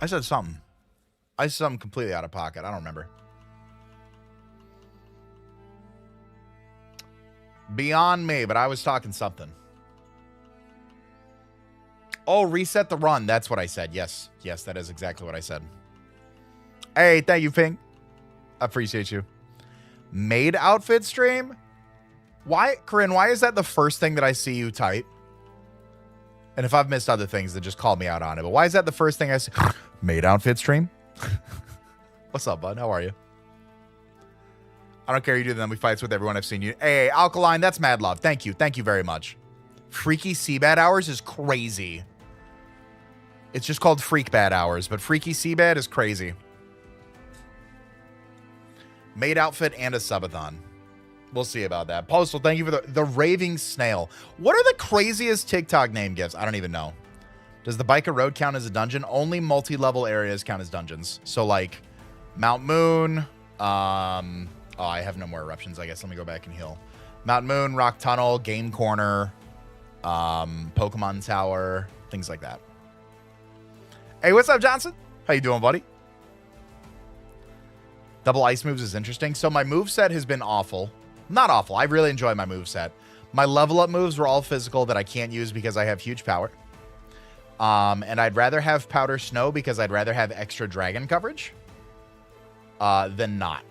I said something. I said something completely out of pocket. I don't remember. Beyond me, but I was talking something. Oh, reset the run. That's what I said. Yes. Yes, that is exactly what I said. Hey, thank you, Pink. I appreciate you. Maid outfit stream? Why, Corinne, why is that the first thing that I see you type? And if I've missed other things, then just call me out on it. But why is that the first thing I see? Maid outfit stream? What's up, bud? How are you? I don't care. You do them. We fights with everyone. I've seen you. Hey, Alkaline, that's mad love. Thank you. Thank you very much. Freaky CBAD hours is crazy. It's just called Freak Bad hours, but Freaky CBAD is crazy. Maid outfit and a subathon. We'll see about that. Postal, thank you for the Raving Snail. What are the craziest TikTok name gifts? I don't even know. Does the Biker Road count as a dungeon? Only multi-level areas count as dungeons. So like Mount Moon. Oh, I have no more eruptions, I guess. Let me go back and heal. Mount Moon, Rock Tunnel, Game Corner, Pokemon Tower, things like that. Hey, what's up, Johnson? How you doing, buddy? Double ice moves is interesting. So my moveset has been awful. Not awful. I really enjoy my moveset. My level up moves were all physical that I can't use because I have huge power. And I'd rather have Powder Snow because I'd rather have extra dragon coverage than not.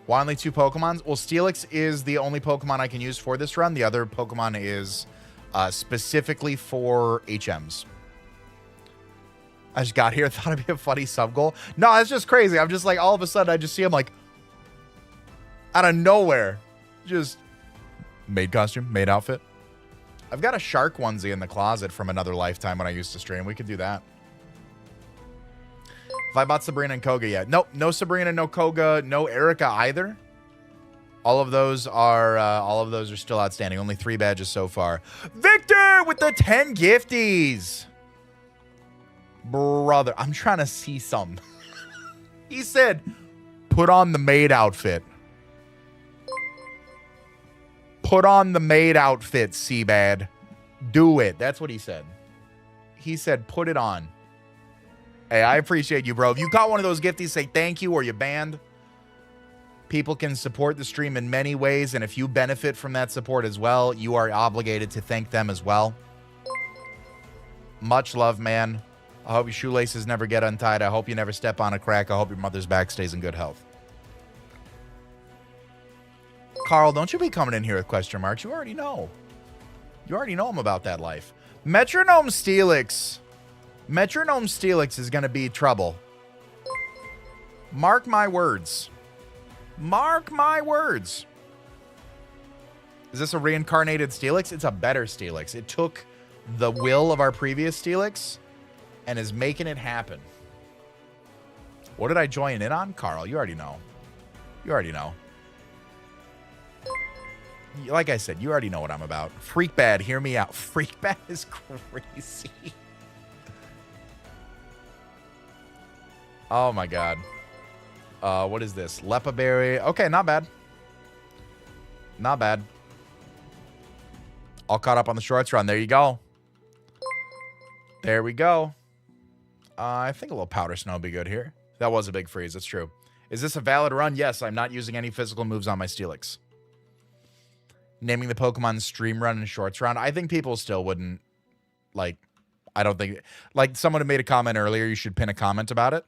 Why only 2 Pokemons? Well, STEELIX is the only Pokemon I can use for this run. The other Pokemon is specifically for HMs. I just got here, thought it'd be a funny sub goal. No, it's just crazy. I'm just like, all of a sudden, I just see him like, out of nowhere. Just, maid costume, maid outfit. I've got a shark onesie in the closet from another lifetime when I used to stream. We could do that. If I bought Sabrina and Koga yet? Nope, no Sabrina, no Koga, no Erica either. All of those are still outstanding. Only 3 badges so far. Victor with the 10 gifties. Brother, I'm trying to see some. He said, put on the maid outfit. Put on the maid outfit, CBAD. Do it. That's what he said. He said, put it on. Hey, I appreciate you, bro. If you got one of those gifties, say thank you or you banned. People can support the stream in many ways, and if you benefit from that support as well, you are obligated to thank them as well. Much love, man. I hope your shoelaces never get untied. I hope you never step on a crack. I hope your mother's back stays in good health. Carl, don't you be coming in here with question marks. You already know. You already know I'm about that life. Metronome STEELIX. Metronome STEELIX is going to be trouble. Mark my words. Mark my words. Is this a reincarnated STEELIX? It's a better STEELIX. It took the will of our previous STEELIX and is making it happen. What did I join in on? Carl, you already know. You already know. Like I said, you already know what I'm about. Freak Bad, hear me out. Freak Bad is crazy. Oh my god. What is this? Lepa Berry. Okay, not bad. Not bad. All caught up on the shorts run. There you go. There we go. I think a little Powder Snow would be good here. That was a big freeze. That's true. Is this a valid run? Yes, I'm not using any physical moves on my STEELIX. Naming the Pokemon stream run and shorts run. I think people still wouldn't, like, I don't think, like, someone had made a comment earlier, you should pin a comment about it.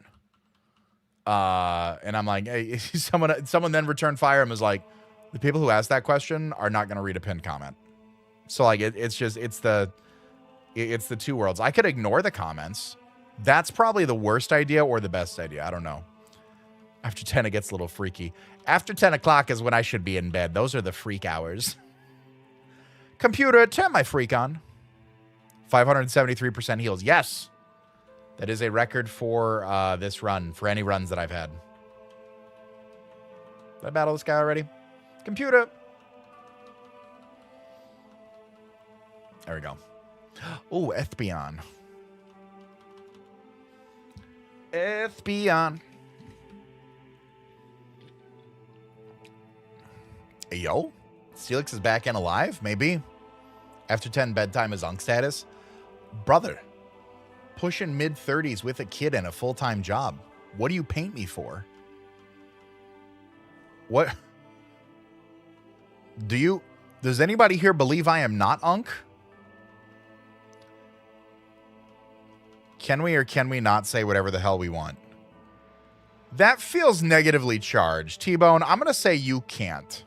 And I'm like, hey, someone then returned fire and was like, the people who asked that question are not going to read a pinned comment. So, like, it's the two worlds. I could ignore the comments. That's probably the worst idea or the best idea. I don't know. After 10, it gets a little freaky. After 10 o'clock is when I should be in bed. Those are the freak hours. Computer, turn my freak on. 573% heals. Yes. That is a record for this run, for any runs that I've had. Did I battle this guy already? Computer. There we go. Oh, Ethbion. Ethbion. Hey, yo. STEELIX is back and alive? Maybe. After 10 bedtime is Unk status. Brother. Pushing mid-30s with a kid and a full-time job. What do you paint me for? What? Does anybody here believe I am not Unk? Can we or can we not say whatever the hell we want? That feels negatively charged. T-Bone, I'm going to say you can't.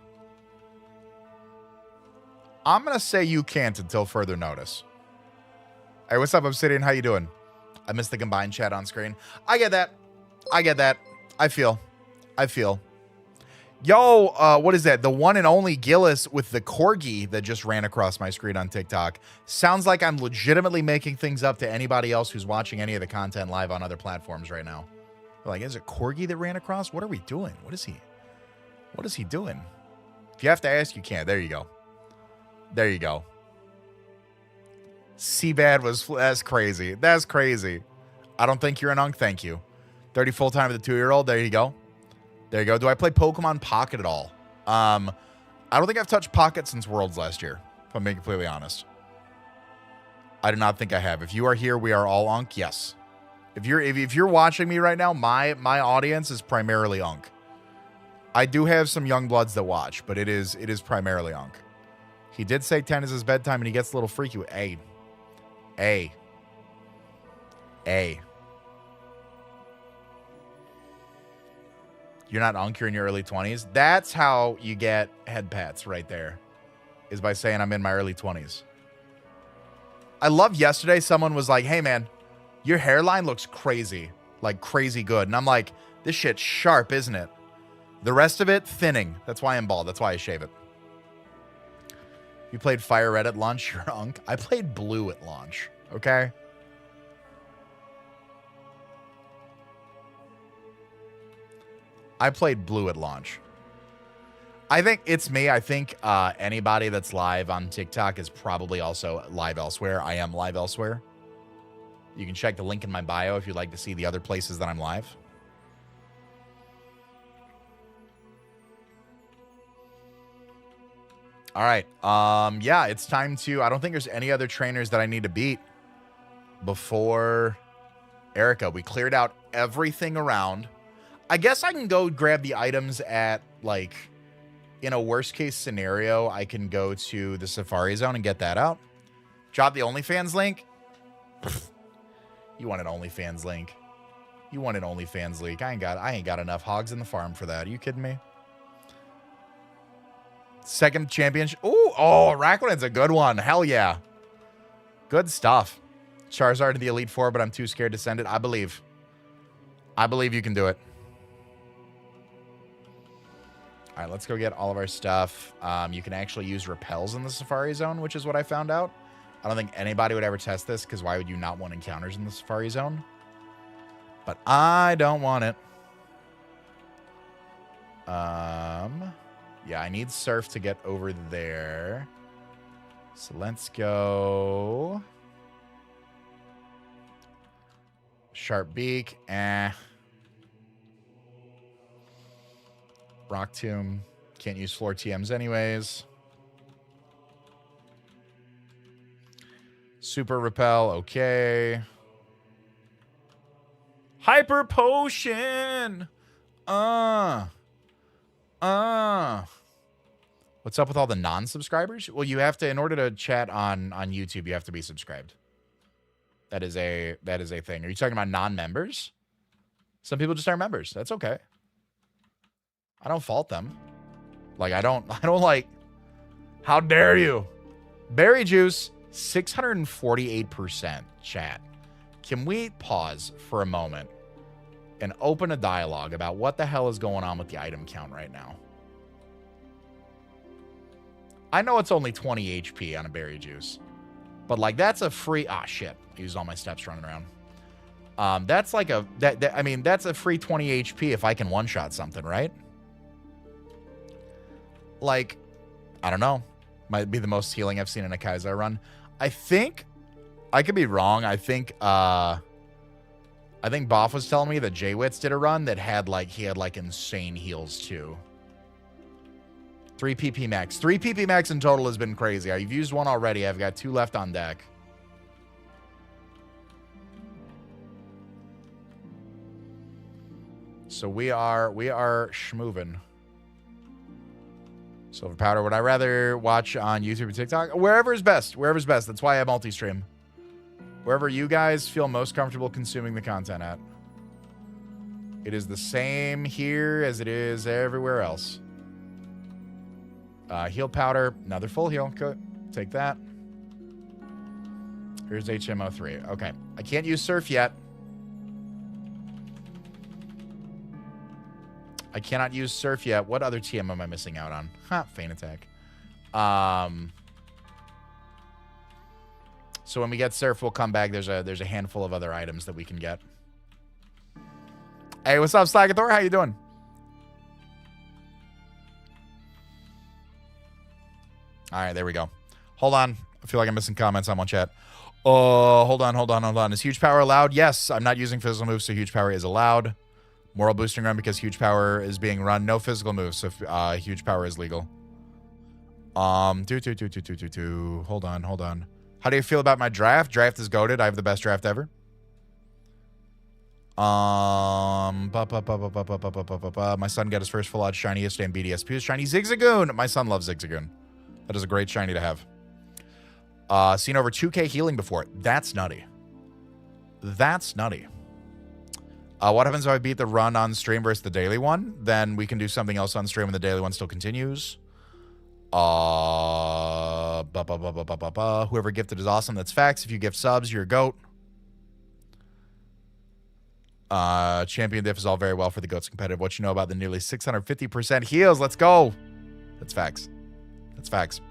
I'm going to say you can't until further notice. Hey, what's up, Obsidian? How you doing? I missed the combined chat on screen. I get that. I get that. I feel. Yo, what is that? The one and only Gillis with the corgi that just ran across my screen on TikTok. Sounds like I'm legitimately making things up to anybody else who's watching any of the content live on other platforms right now. Like, is it corgi that ran across? What are we doing? What is he doing? If you have to ask, you can't. There you go. There you go. CBAD was... That's crazy. That's crazy. I don't think you're an Unk. Thank you. 30 full-time with a 2-year-old. There you go. There you go. Do I play Pokemon Pocket at all? I don't think I've touched Pocket since Worlds last year, if I'm being completely honest. I do not think I have. If you are here, we are all Unk. Yes. If you're watching me right now, my audience is primarily Unk. I do have some young bloods that watch, but it is primarily Unk. He did say 10 is his bedtime, and he gets a little freaky with A. You're not Unk, you're in your early 20s. That's how you get head pats right there, is by saying I'm in my early 20s. I love yesterday someone was like, hey man, your hairline looks crazy, like crazy good. And I'm like, this shit's sharp, isn't it? The rest of it, thinning. That's why I'm bald. That's why I shave it. You played Fire Red at launch, you're Unk. I played Blue at launch, okay? I played Blue at launch. I think it's me. I think anybody that's live on TikTok is probably also live elsewhere. I am live elsewhere. You can check the link in my bio if you'd like to see the other places that I'm live. All right. Yeah, it's time to... I don't think there's any other trainers that I need to beat before Erica. We cleared out everything around. I guess I can go grab the items at, like, in a worst-case scenario, I can go to the Safari Zone and get that out. Drop the OnlyFans link. You want an OnlyFans link. You want an OnlyFans link. I ain't got enough hogs in the farm for that. Are you kidding me? Second championship. Ooh, oh, Raklin's a good one. Hell yeah. Good stuff. Charizard to the Elite Four, but I'm too scared to send it. I believe you can do it. All right, let's go get all of our stuff. You can actually use repels in the Safari Zone, which is what I found out. I don't think anybody would ever test this, because why would you not want encounters in the Safari Zone? But I don't want it. Yeah, I need Surf to get over there. So let's go. Sharp Beak. Rock Tomb. Can't use floor TMs anyways. Super Repel. Okay. Hyper Potion. What's up with all the non-subscribers? Well, you have to, in order to chat on YouTube, you have to be subscribed. That is a thing. Are you talking about non-members? Some people just aren't members. That's okay. I don't fault them. Like, I don't like, how dare you? Berry Juice, 648% chat. Can we pause for a moment and open a dialogue about what the hell is going on with the item count right now? I know it's only 20 HP on a Berry Juice. But like that's a free shit. I used all my steps running around. That's like a I mean that's a free 20 HP if I can one-shot something, right? Like, I don't know. Might be the most healing I've seen in a Kaizo run. I think I could be wrong. I think Boff was telling me that J-Wits did a run that had like he had like insane heals too. 3 PP max. 3 PP max in total has been crazy. I've used one already. I've got 2 left on deck. So we are schmoovin'. Silver Powder. Would I rather watch on YouTube or TikTok? Wherever's best. Wherever's best. That's why I multi-stream. Wherever you guys feel most comfortable consuming the content at. It is the same here as it is everywhere else. Heal powder. Another full heal. Good. Take that. Here's HMO3. Okay. I can't use surf yet. I cannot use surf yet. What other TM am I missing out on? Feint attack. So when we get surf, we'll come back. There's a handful of other items that we can get. Hey, what's up, Slagathor? How you doing? All right, there we go. Hold on. I feel like I'm missing comments on one chat. Oh, hold on. Is huge power allowed? Yes, I'm not using physical moves, so huge power is allowed. Moral boosting run because huge power is being run. No physical moves, so huge power is legal. Hold on. How do you feel about my draft? Draft is goated. I have the best draft ever. My son got his first full out shiny yesterday in BDSP. Shiny Zigzagoon. My son loves Zigzagoon. That is a great shiny to have. Seen over 2k healing before. That's nutty. That's nutty. What happens if I beat the run on stream versus the daily one? Then we can do something else on stream and the daily one still continues. Whoever gifted is awesome. That's facts. If you gift subs, you're a goat. Champion diff is all very well for the goats competitive. What you know about the nearly 650% heals? Let's go. That's facts. That's facts.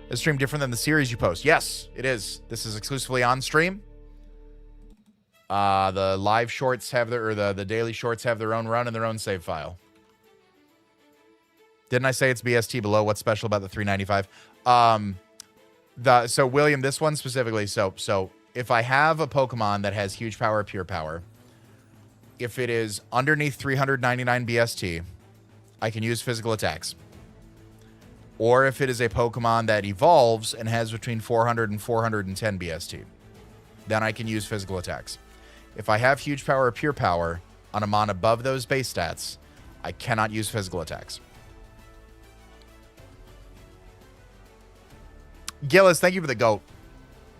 Is stream different than the series you post? Yes, it is. This is exclusively on stream. The live shorts have their, or the daily shorts have their own run and their own save file. Didn't I say it's BST below? What's special about the 395? So William, this one specifically. So if I have a Pokemon that has huge power, pure power, if it is underneath 399 BST, I can use physical attacks. Or if it is a Pokemon that evolves and has between 400 and 410 BST, then I can use physical attacks. If I have huge power or pure power on a mon above those base stats, I cannot use physical attacks. Gillis, thank you for the goat.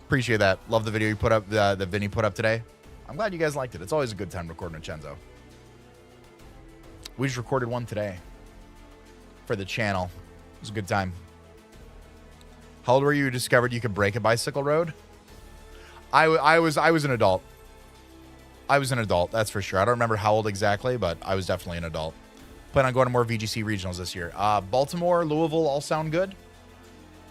Appreciate that. Love the video you put up, the Vinny put up today. I'm glad you guys liked it. It's always a good time recording a Chenzo. We just recorded one today for the channel. It was a good time. How old were you discovered you could break a bicycle road? I was an adult. I was an adult, that's for sure. I don't remember how old exactly, but I was definitely an adult. Plan on going to more VGC regionals this year. Baltimore, Louisville all sound good.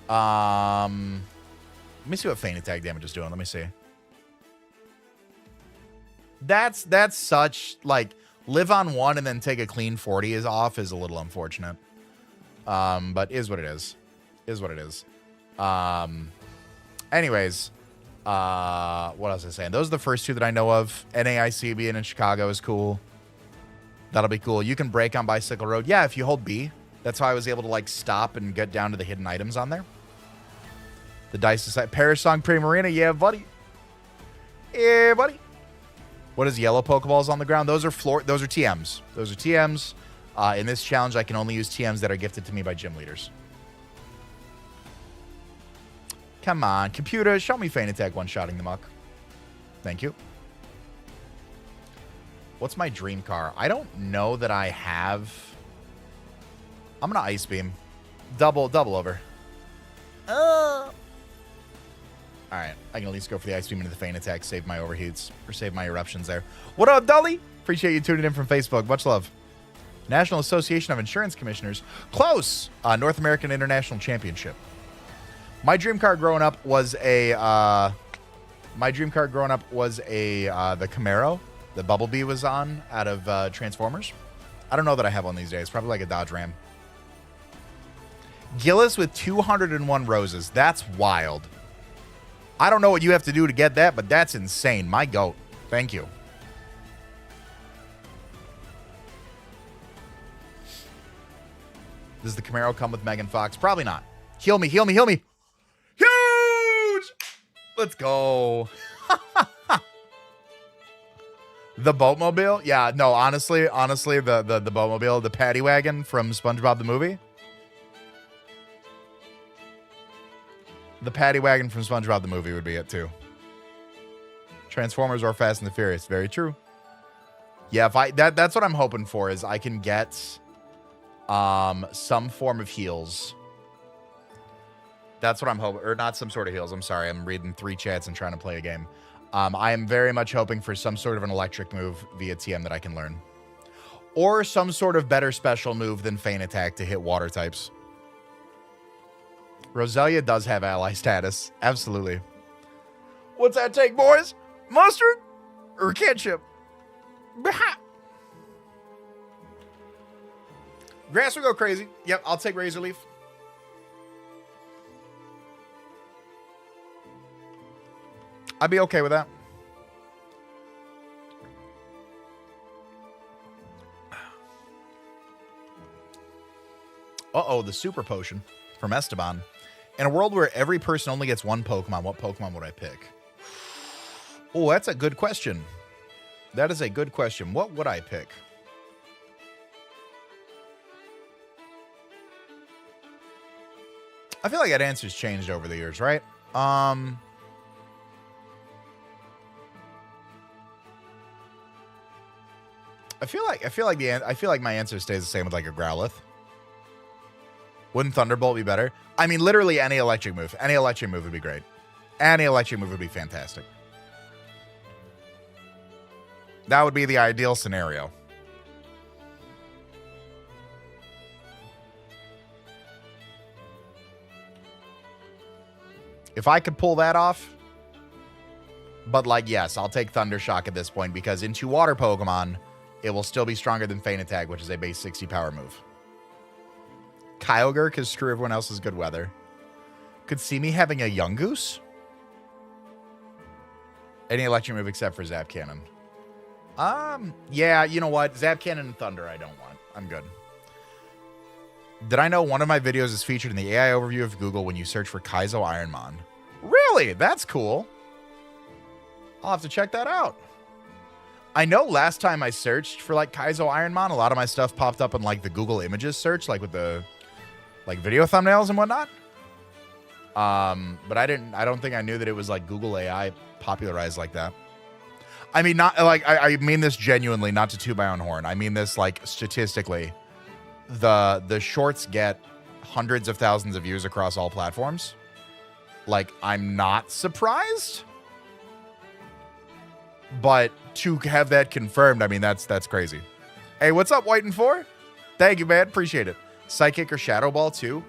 Let me see what feint attack damage is doing. Let me see. That's such, like, live on 1 and then take a clean 40 is off is a little unfortunate. But is what it is. Is what it is. Anyways, what else was I saying? Those are the first two that I know of. NAIC being in Chicago is cool. That'll be cool. You can break on Bicycle Road. Yeah, if you hold B. That's how I was able to, like, stop and get down to the hidden items on there. The Dice Society. Paris Song Pre-Marina. Yeah, buddy. Yeah, buddy. What is yellow Pokeballs on the ground? Those are Those are TMs. Those are TMs. In this challenge, I can only use TMs that are gifted to me by gym leaders. Come on, computer. Show me feint attack one-shotting the muck. Thank you. What's my dream car? I don't know that I have. I'm gonna Ice Beam. Double over. All right, I can at least go for the Ice Beam into the feint attack, save my overheats, or save my eruptions there. What up, Dolly? Appreciate you tuning in from Facebook. Much love. National Association of Insurance Commissioners. Close. North American International Championship. My dream car growing up was a the Camaro that Bumblebee was on out of Transformers. I don't know that I have one these days. Probably like a Dodge Ram. Gillis with 201 roses. That's wild. I don't know what you have to do to get that, but that's insane. My goat. Thank you. Does the Camaro come with Megan Fox? Probably not. Heal me, heal me, heal me. Huge! Let's go. The Boatmobile? Yeah, no, honestly, the Boatmobile, the paddy wagon from SpongeBob the movie. The paddy wagon from SpongeBob the movie would be it too. Transformers or Fast and the Furious. Very true. Yeah, if that's what I'm hoping for, is I can get some form of heals. That's what I'm hoping, or not some sort of heals. I'm sorry, I'm reading 3 chats and trying to play a game. I am very much hoping for some sort of an electric move via TM that I can learn. Or some sort of better special move than Feint Attack to hit water types. Roselia does have ally status. Absolutely. What's that take, boys? Mustard or ketchup? Grass will go crazy. Yep, I'll take Razor Leaf. I'd be okay with that. Uh-oh, the super potion from Esteban. In a world where every person only gets one Pokemon, what Pokemon would I pick? Oh, that's a good question. That is a good question. What would I pick? I feel like that answer's changed over the years, right? I feel like my answer stays the same with like a Growlithe. Wouldn't Thunderbolt be better? I mean, literally any electric move. Any electric move would be great. Any electric move would be fantastic. That would be the ideal scenario. If I could pull that off. But like, yes, I'll take Thunder Shock at this point because in 2 water Pokemon, it will still be stronger than Feint Attack, which is a base 60 power move. Kyogre, because screw everyone else's good weather. Could see me having a Yungoos? Any electric move except for Zap Cannon. Yeah, you know what? Zap Cannon and Thunder I don't want. I'm good. Did I know one of my videos is featured in the AI overview of Google when you search for Kaizo IronMon? Really? That's cool. I'll have to check that out. I know last time I searched for like Kaizo IronMon, a lot of my stuff popped up in like the Google Images search, like with the like video thumbnails and whatnot. But I don't think I knew that it was like Google AI popularized like that. I mean, not like, I mean this genuinely, not to toot my own horn. I mean this like statistically. The shorts get hundreds of thousands of views across all platforms. Like, I'm not surprised. But to have that confirmed, I mean, that's crazy. Hey, what's up, White and 4? Thank you, man. Appreciate it. Psychic or Shadow Ball, too?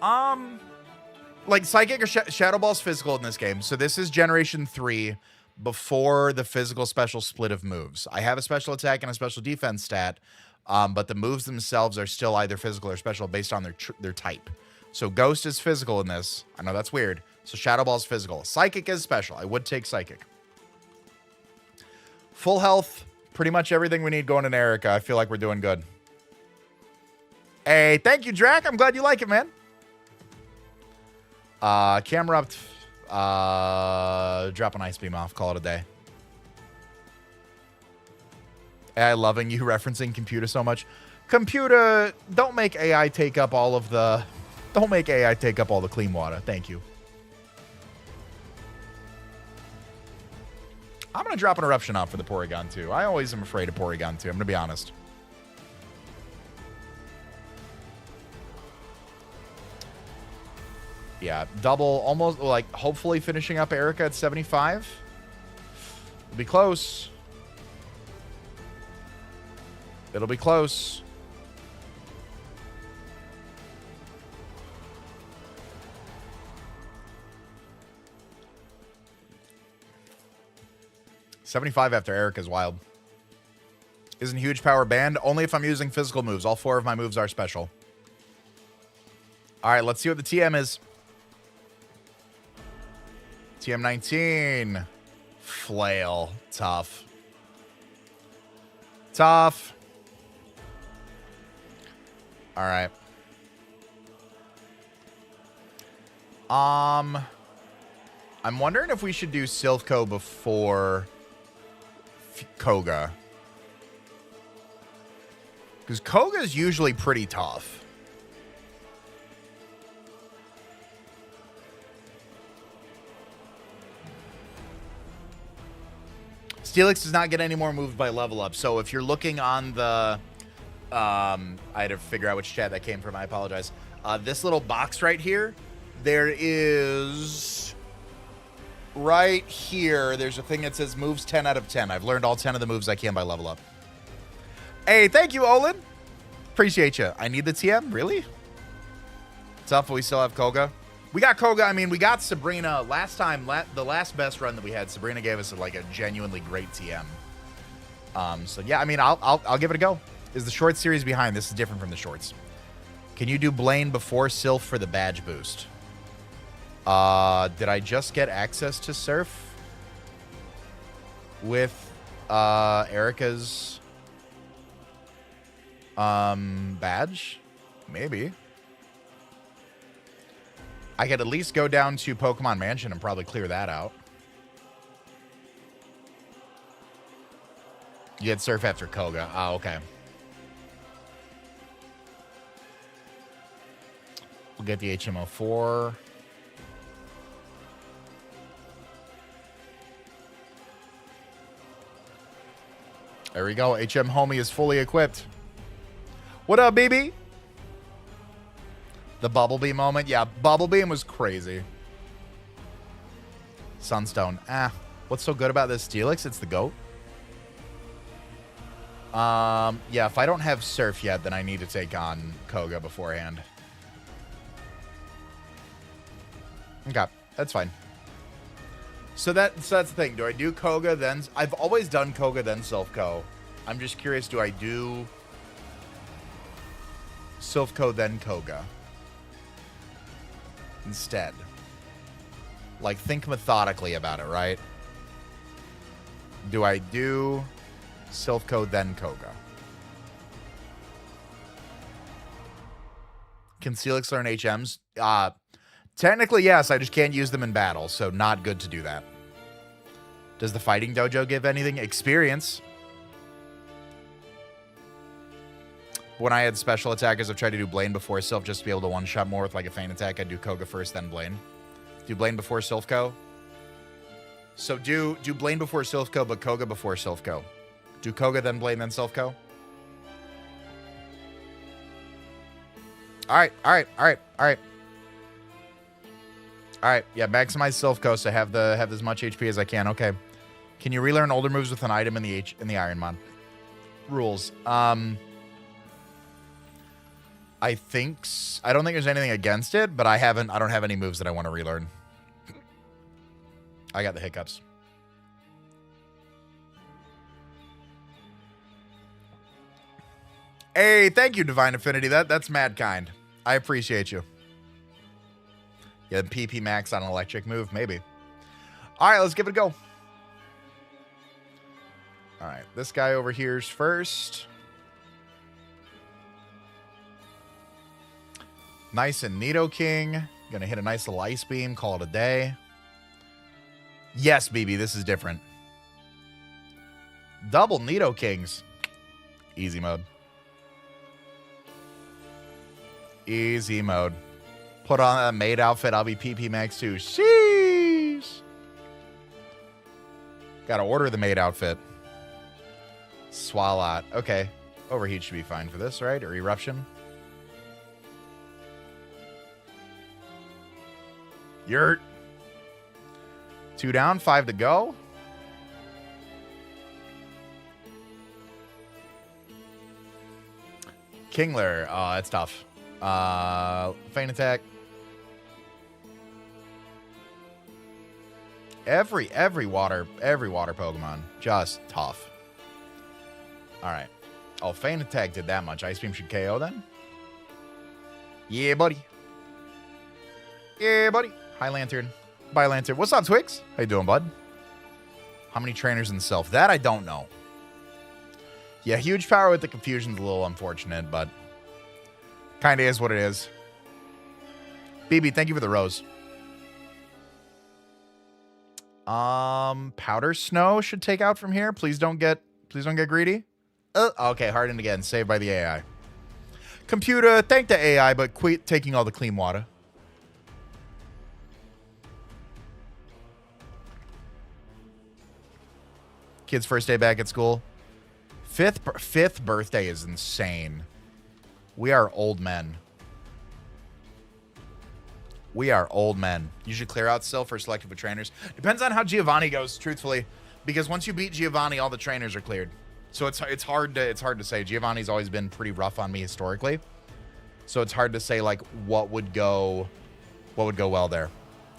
Like, Psychic or Shadow Ball's physical in this game. So this is Generation 3 before the physical special split of moves. I have a special attack and a special defense stat, but the moves themselves are still either physical or special based on their type. So Ghost is physical in this. I know that's weird. So Shadow Ball's physical. Psychic is special. I would take Psychic. Full health, pretty much everything we need going in Erica. I feel like we're doing good. Hey, thank you, Drac. I'm glad you like it, man. Camera up. Drop an Ice Beam off. Call it a day. AI loving you referencing computer so much. Computer, don't make AI take up all of the... Don't make AI take up all the clean water. Thank you. I'm going to drop an Eruption off for the Porygon 2. I always am afraid of Porygon 2. I'm going to be honest. Yeah, double, almost, like, hopefully finishing up Erica at 75. It'll be close. It'll be close. 75 after Eric is wild. Isn't huge power banned? Only if I'm using physical moves. All 4 of my moves are special. All right, let's see what the TM is. TM 19. Flail. Tough. Tough. All right. I'm wondering if we should do Silphco before Koga. Because Koga is usually pretty tough. STEELIX does not get any more moved by level up. So if you're looking on the... I had to figure out which chat that came from. I apologize. This little box right here, there is... Right here, there's a thing that says moves 10 out of 10. I've learned all 10 of the moves I can by level up. Hey, thank you, Olin. Appreciate you. I need the TM? Really? Tough, but we still have Koga. We got Koga. I mean, we got Sabrina last time. The last best run that we had, Sabrina gave us like a genuinely great TM. So yeah, I mean, I'll give it a go. Is the short series behind? This is different from the shorts. Can you do Blaine before Sylph for the badge boost? Did I just get access to Surf with Erica's badge? Maybe. I could at least go down to Pokemon Mansion and probably clear that out. You get Surf after Koga. Oh, okay. We'll get the HMO4. There we go. HM Homie is fully equipped. What up, BB? The Bubble Beam moment. Yeah, Bubble Beam was crazy. Sunstone. What's so good about this STEELIX? It's the GOAT. Yeah, if I don't have Surf yet, then I need to take on Koga beforehand. Okay, that's fine. So that's the thing. Do I do Koga then? I've always done Koga then Silphco. I'm just curious, do I do Silphco then Koga instead? Like, think methodically about it, right? Do I do Silphco then Koga? Can STEELIX learn HMs? Technically, yes. I just can't use them in battle, so not good to do that. Does the fighting dojo give anything? Experience. When I had special attackers, I've tried to do Blaine before Sylph just to be able to one-shot more with like a feint attack. I'd do Koga first, then Blaine. Do Blaine before Silphco. So do Blaine before Silphco, but Koga before Silphco. Do Koga, then Blaine, then Silphco. All right. All right, yeah, maximize Silphco so have as much HP as I can. Okay. Can you relearn older moves with an item in the IronMon? Rules. I don't think there's anything against it, but I don't have any moves that I want to relearn. I got the hiccups. Hey, thank you, Divine Affinity. That's mad kind. I appreciate you. Yeah, PP max on an electric move, maybe. All right, let's give it a go. All right, this guy over here's first. Nice and Nidoking. Gonna hit a nice little Ice Beam, call it a day. Yes, BB, this is different. Double Nidokings. Easy mode. Easy mode. Put on that maid outfit. I'll be PP max too. Sheesh. Gotta order the maid outfit. Swalot. Okay. Overheat should be fine for this, right? Or Eruption. Yurt. 2 down, 5 to go. Kingler. Oh, that's tough. Feint attack. Every water Pokemon. Just tough. Alright. Oh, Feint Attack did that much. Ice Beam should KO then? Yeah, buddy. Yeah, buddy. Hi, Lantern. Bye, Lantern. What's up, Twix? How you doing, bud? How many trainers in Self? That I don't know. Yeah, huge power with the confusion's a little unfortunate, but kind of is what it is. BB, thank you for the rose. Powder Snow should take out from here. Please don't get greedy. Okay, hardened again. Saved by the AI. Computer, thank the AI, but quit taking all the clean water. Kid's first day back at school. Fifth birthday is insane. We are old men. We are old men. You should clear out still for selective with trainers. Depends on how Giovanni goes, truthfully, because once you beat Giovanni, all the trainers are cleared. So it's hard to say. Giovanni's always been pretty rough on me historically, so it's hard to say like what would go well there.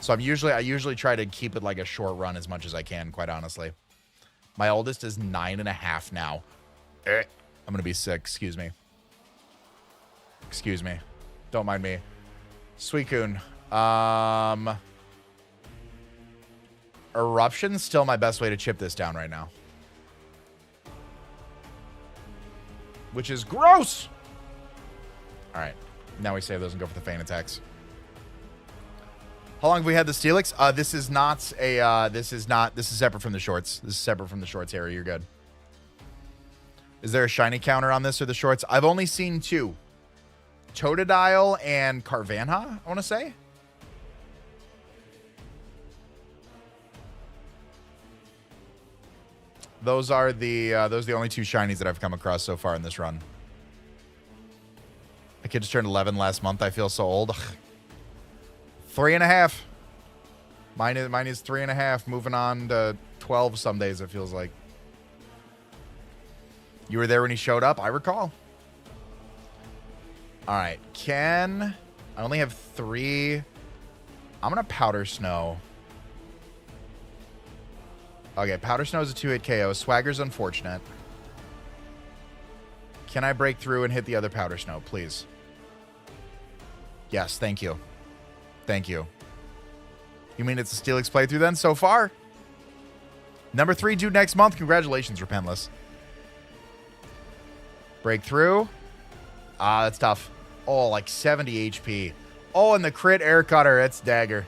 So I usually try to keep it like a short run as much as I can, quite honestly. My oldest is 9.5 now. I'm gonna be sick. Excuse me. Excuse me. Don't mind me. Suicune. Eruption's still my best way to chip this down right now. Which is gross! Alright. Now we save those and go for the Feint Attacks. How long have we had the Steelix? This is not a, this is separate from the shorts. This is separate from the shorts area. You're good. Is there a shiny counter on this or the shorts? I've only seen 2. Totodile and Carvanha, I want to say. Those are the only 2 shinies that I've come across so far in this run. My kid just turned 11 last month. I feel so old. Ugh. 3.5. Mine is 3.5. Moving on to 12 some days, it feels like. You were there when he showed up? I recall. All right. I only have 3. I'm going to Powder Snow. Okay, Powder Snow is a 2-hit KO. Swagger's unfortunate. Can I break through and hit the other Powder Snow, please? Yes, thank you. Thank you. You mean it's a Steelix playthrough then so far? Number 3 due next month. Congratulations, Repentless. Breakthrough. That's tough. Oh, like 70 HP. Oh, and the crit air cutter. That's dagger.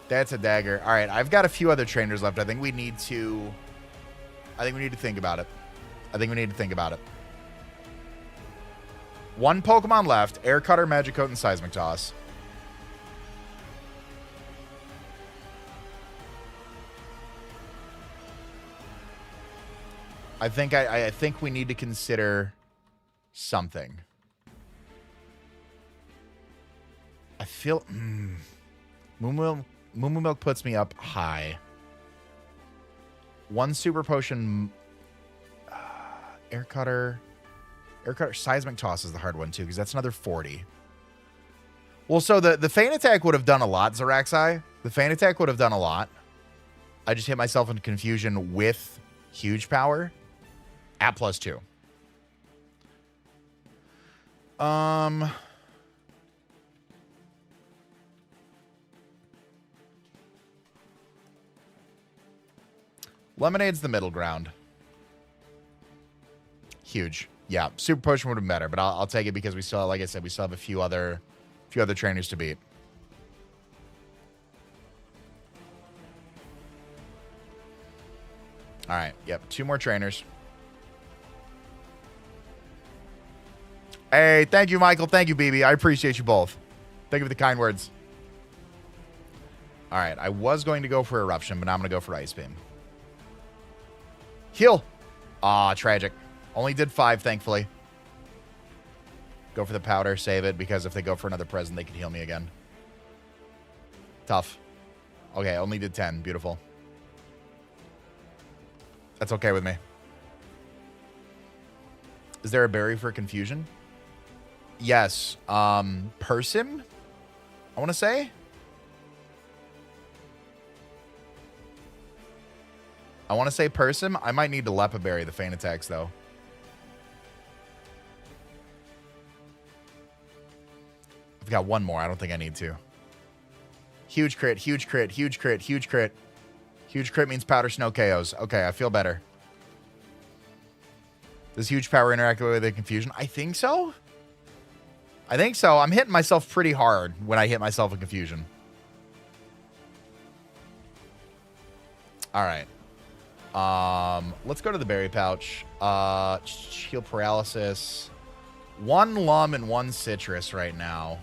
That's a dagger. All right, I've got a few other trainers left. I think we need to think about it. One Pokemon left. Air Cutter, Magicoat, and Seismic Toss. I think we need to consider something. I feel Moo Milk puts me up high. 1 Super Potion. Air Cutter, Seismic Toss is the hard one too, because that's another 40. Well, so the Feint Attack would have done a lot, Zaraxai. The Feint Attack would have done a lot. I just hit myself into confusion with huge power at +2. Lemonade's the middle ground. Huge. Yeah, Super Potion would have been better, but I'll take it because we still, like I said, we still have a few other trainers to beat. All right. Yep. 2 more trainers. Hey, thank you, Michael. Thank you, BB. I appreciate you both. Thank you for the kind words. All right. I was going to go for Eruption, but now I'm going to go for Ice Beam. Heal. Ah, tragic. Only did 5, thankfully. Go for the powder, save it, because if they go for another present, they can heal me again. Tough. Okay, only did 10. Beautiful. That's okay with me. Is there a berry for confusion? Yes. Persim? I want to say? I want to say Persim. I might need to Lepa Berry the feint attacks, though. I've got one more. I don't think I need to. Huge crit, huge crit, huge crit, huge crit. Huge crit means powder snow KOs. Okay, I feel better. Does huge power interact with the confusion? I think so. I think so. I'm hitting myself pretty hard when I hit myself in confusion. All right. Let's go to the berry pouch. Heal paralysis. One lum and one citrus right now.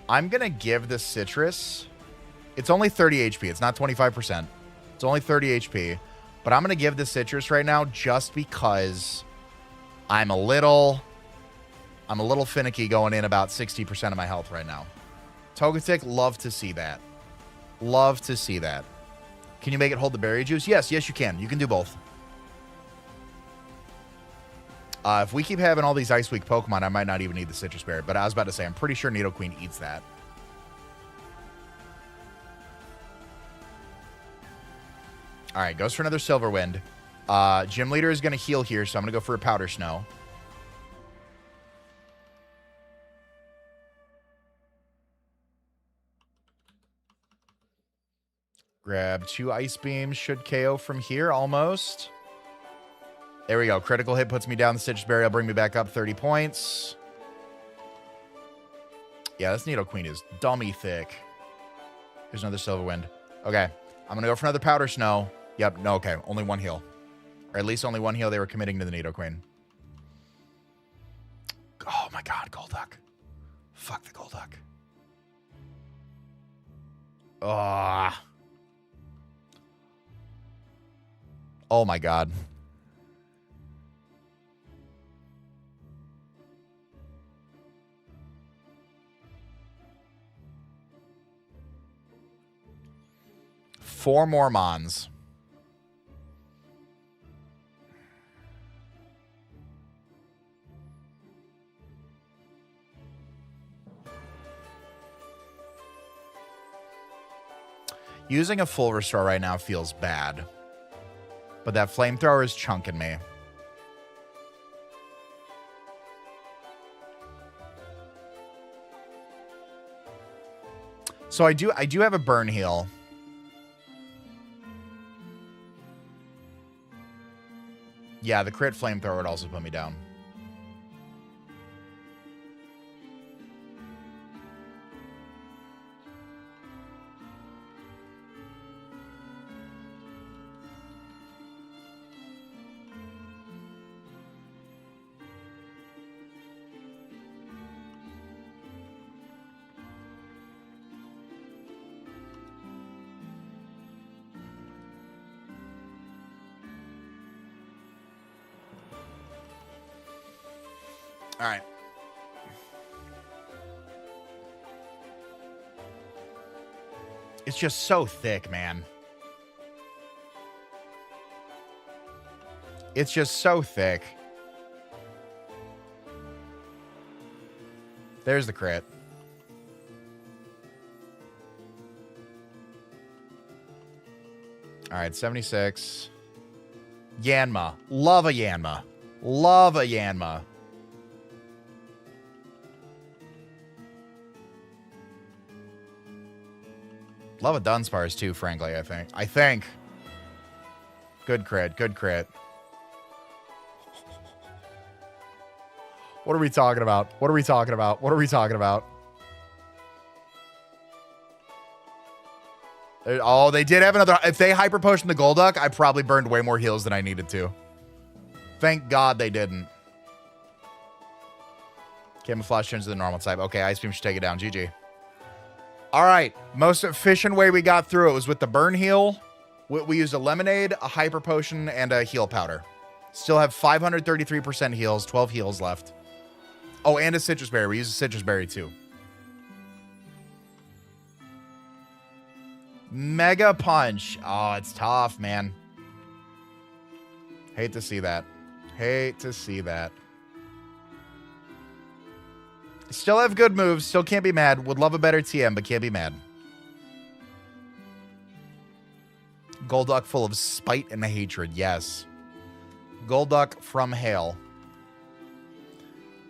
I'm going to give the citrus. It's only 30 HP. It's not 25%. It's only 30 HP. But I'm going to give the citrus right now just because I'm a little finicky going in about 60% of my health right now. Togetic, love to see that. Love to see that. Can you make it hold the berry juice? Yes, yes, you can. You can do both. If we keep having all these Ice Week Pokemon, I might not even need the Citrus Berry. But I was about to say, I'm pretty sure Nidoqueen eats that. All right, goes for another Silver Wind. Gym Leader is going to heal here, so I'm going to go for a Powder Snow. Grab 2 Ice Beams. Should KO from here, almost. There we go. Critical hit puts me down. The Citrus Berry will bring me back up 30 points. Yeah, this Nidoqueen is dummy thick. Here's another Silver Wind. Okay. I'm going to go for another Powder Snow. Yep. No, okay. Only one heal. Or at least only one heal they were committing to the Nidoqueen. Oh my god, Golduck. Fuck the Golduck. Oh my god. Four more Mons. Using a full restore right now feels bad. But that flamethrower is chunking me. So I do have a burn heal. Yeah, the crit flamethrower would also put me down. All right. It's just so thick, man. It's just so thick. There's the crit. All right, 76. Yanma. Love a Yanma. Love a Yanma. Love a Dunsparce too, frankly, I think. Good crit, good crit. What are we talking about? What are we talking about? What are we talking about? Oh, they did have another. If they hyper potioned the Golduck, I probably burned way more heals than I needed to. Thank God they didn't. Camouflage turns to the normal type. Okay, Ice Beam should take it down. GG. All right. Most efficient way we got through it was with the burn heal. We used a lemonade, a hyper potion, and a heal powder. Still have 533% heals, 12 heals left. Oh, and a citrus berry. We used a citrus berry too. Mega punch. Oh, it's tough, man. Hate to see that. Hate to see that. Still have good moves. Still can't be mad. Would love a better TM, but can't be mad. Golduck full of spite and hatred. Yes. Golduck from Hale.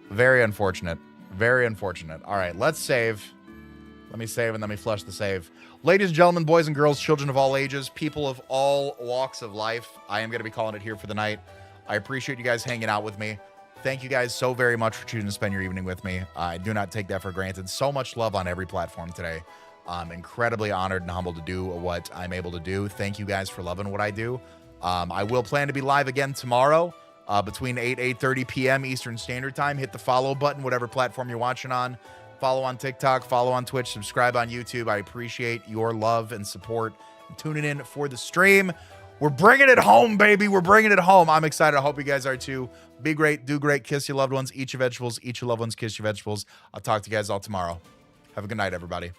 Very unfortunate. Very unfortunate. All right, let's save. Let me save and let me flush the save. Ladies and gentlemen, boys and girls, children of all ages, people of all walks of life, I am going to be calling it here for the night. I appreciate you guys hanging out with me. Thank you guys so very much for choosing to spend your evening with me. I do not take that for granted. So much love on every platform today. I'm incredibly honored and humbled to do what I'm able to do. Thank you guys for loving what I do. I will plan to be live again tomorrow between 8:30 p.m. Eastern Standard Time. Hit the follow button, whatever platform you're watching on. Follow on TikTok, follow on Twitch, subscribe on YouTube. I appreciate your love and support and tuning in for the stream. We're bringing it home, baby. We're bringing it home. I'm excited. I hope you guys are too. Be great, do great, kiss your loved ones, eat your vegetables, eat your loved ones, kiss your vegetables. I'll talk to you guys all tomorrow. Have a good night, everybody.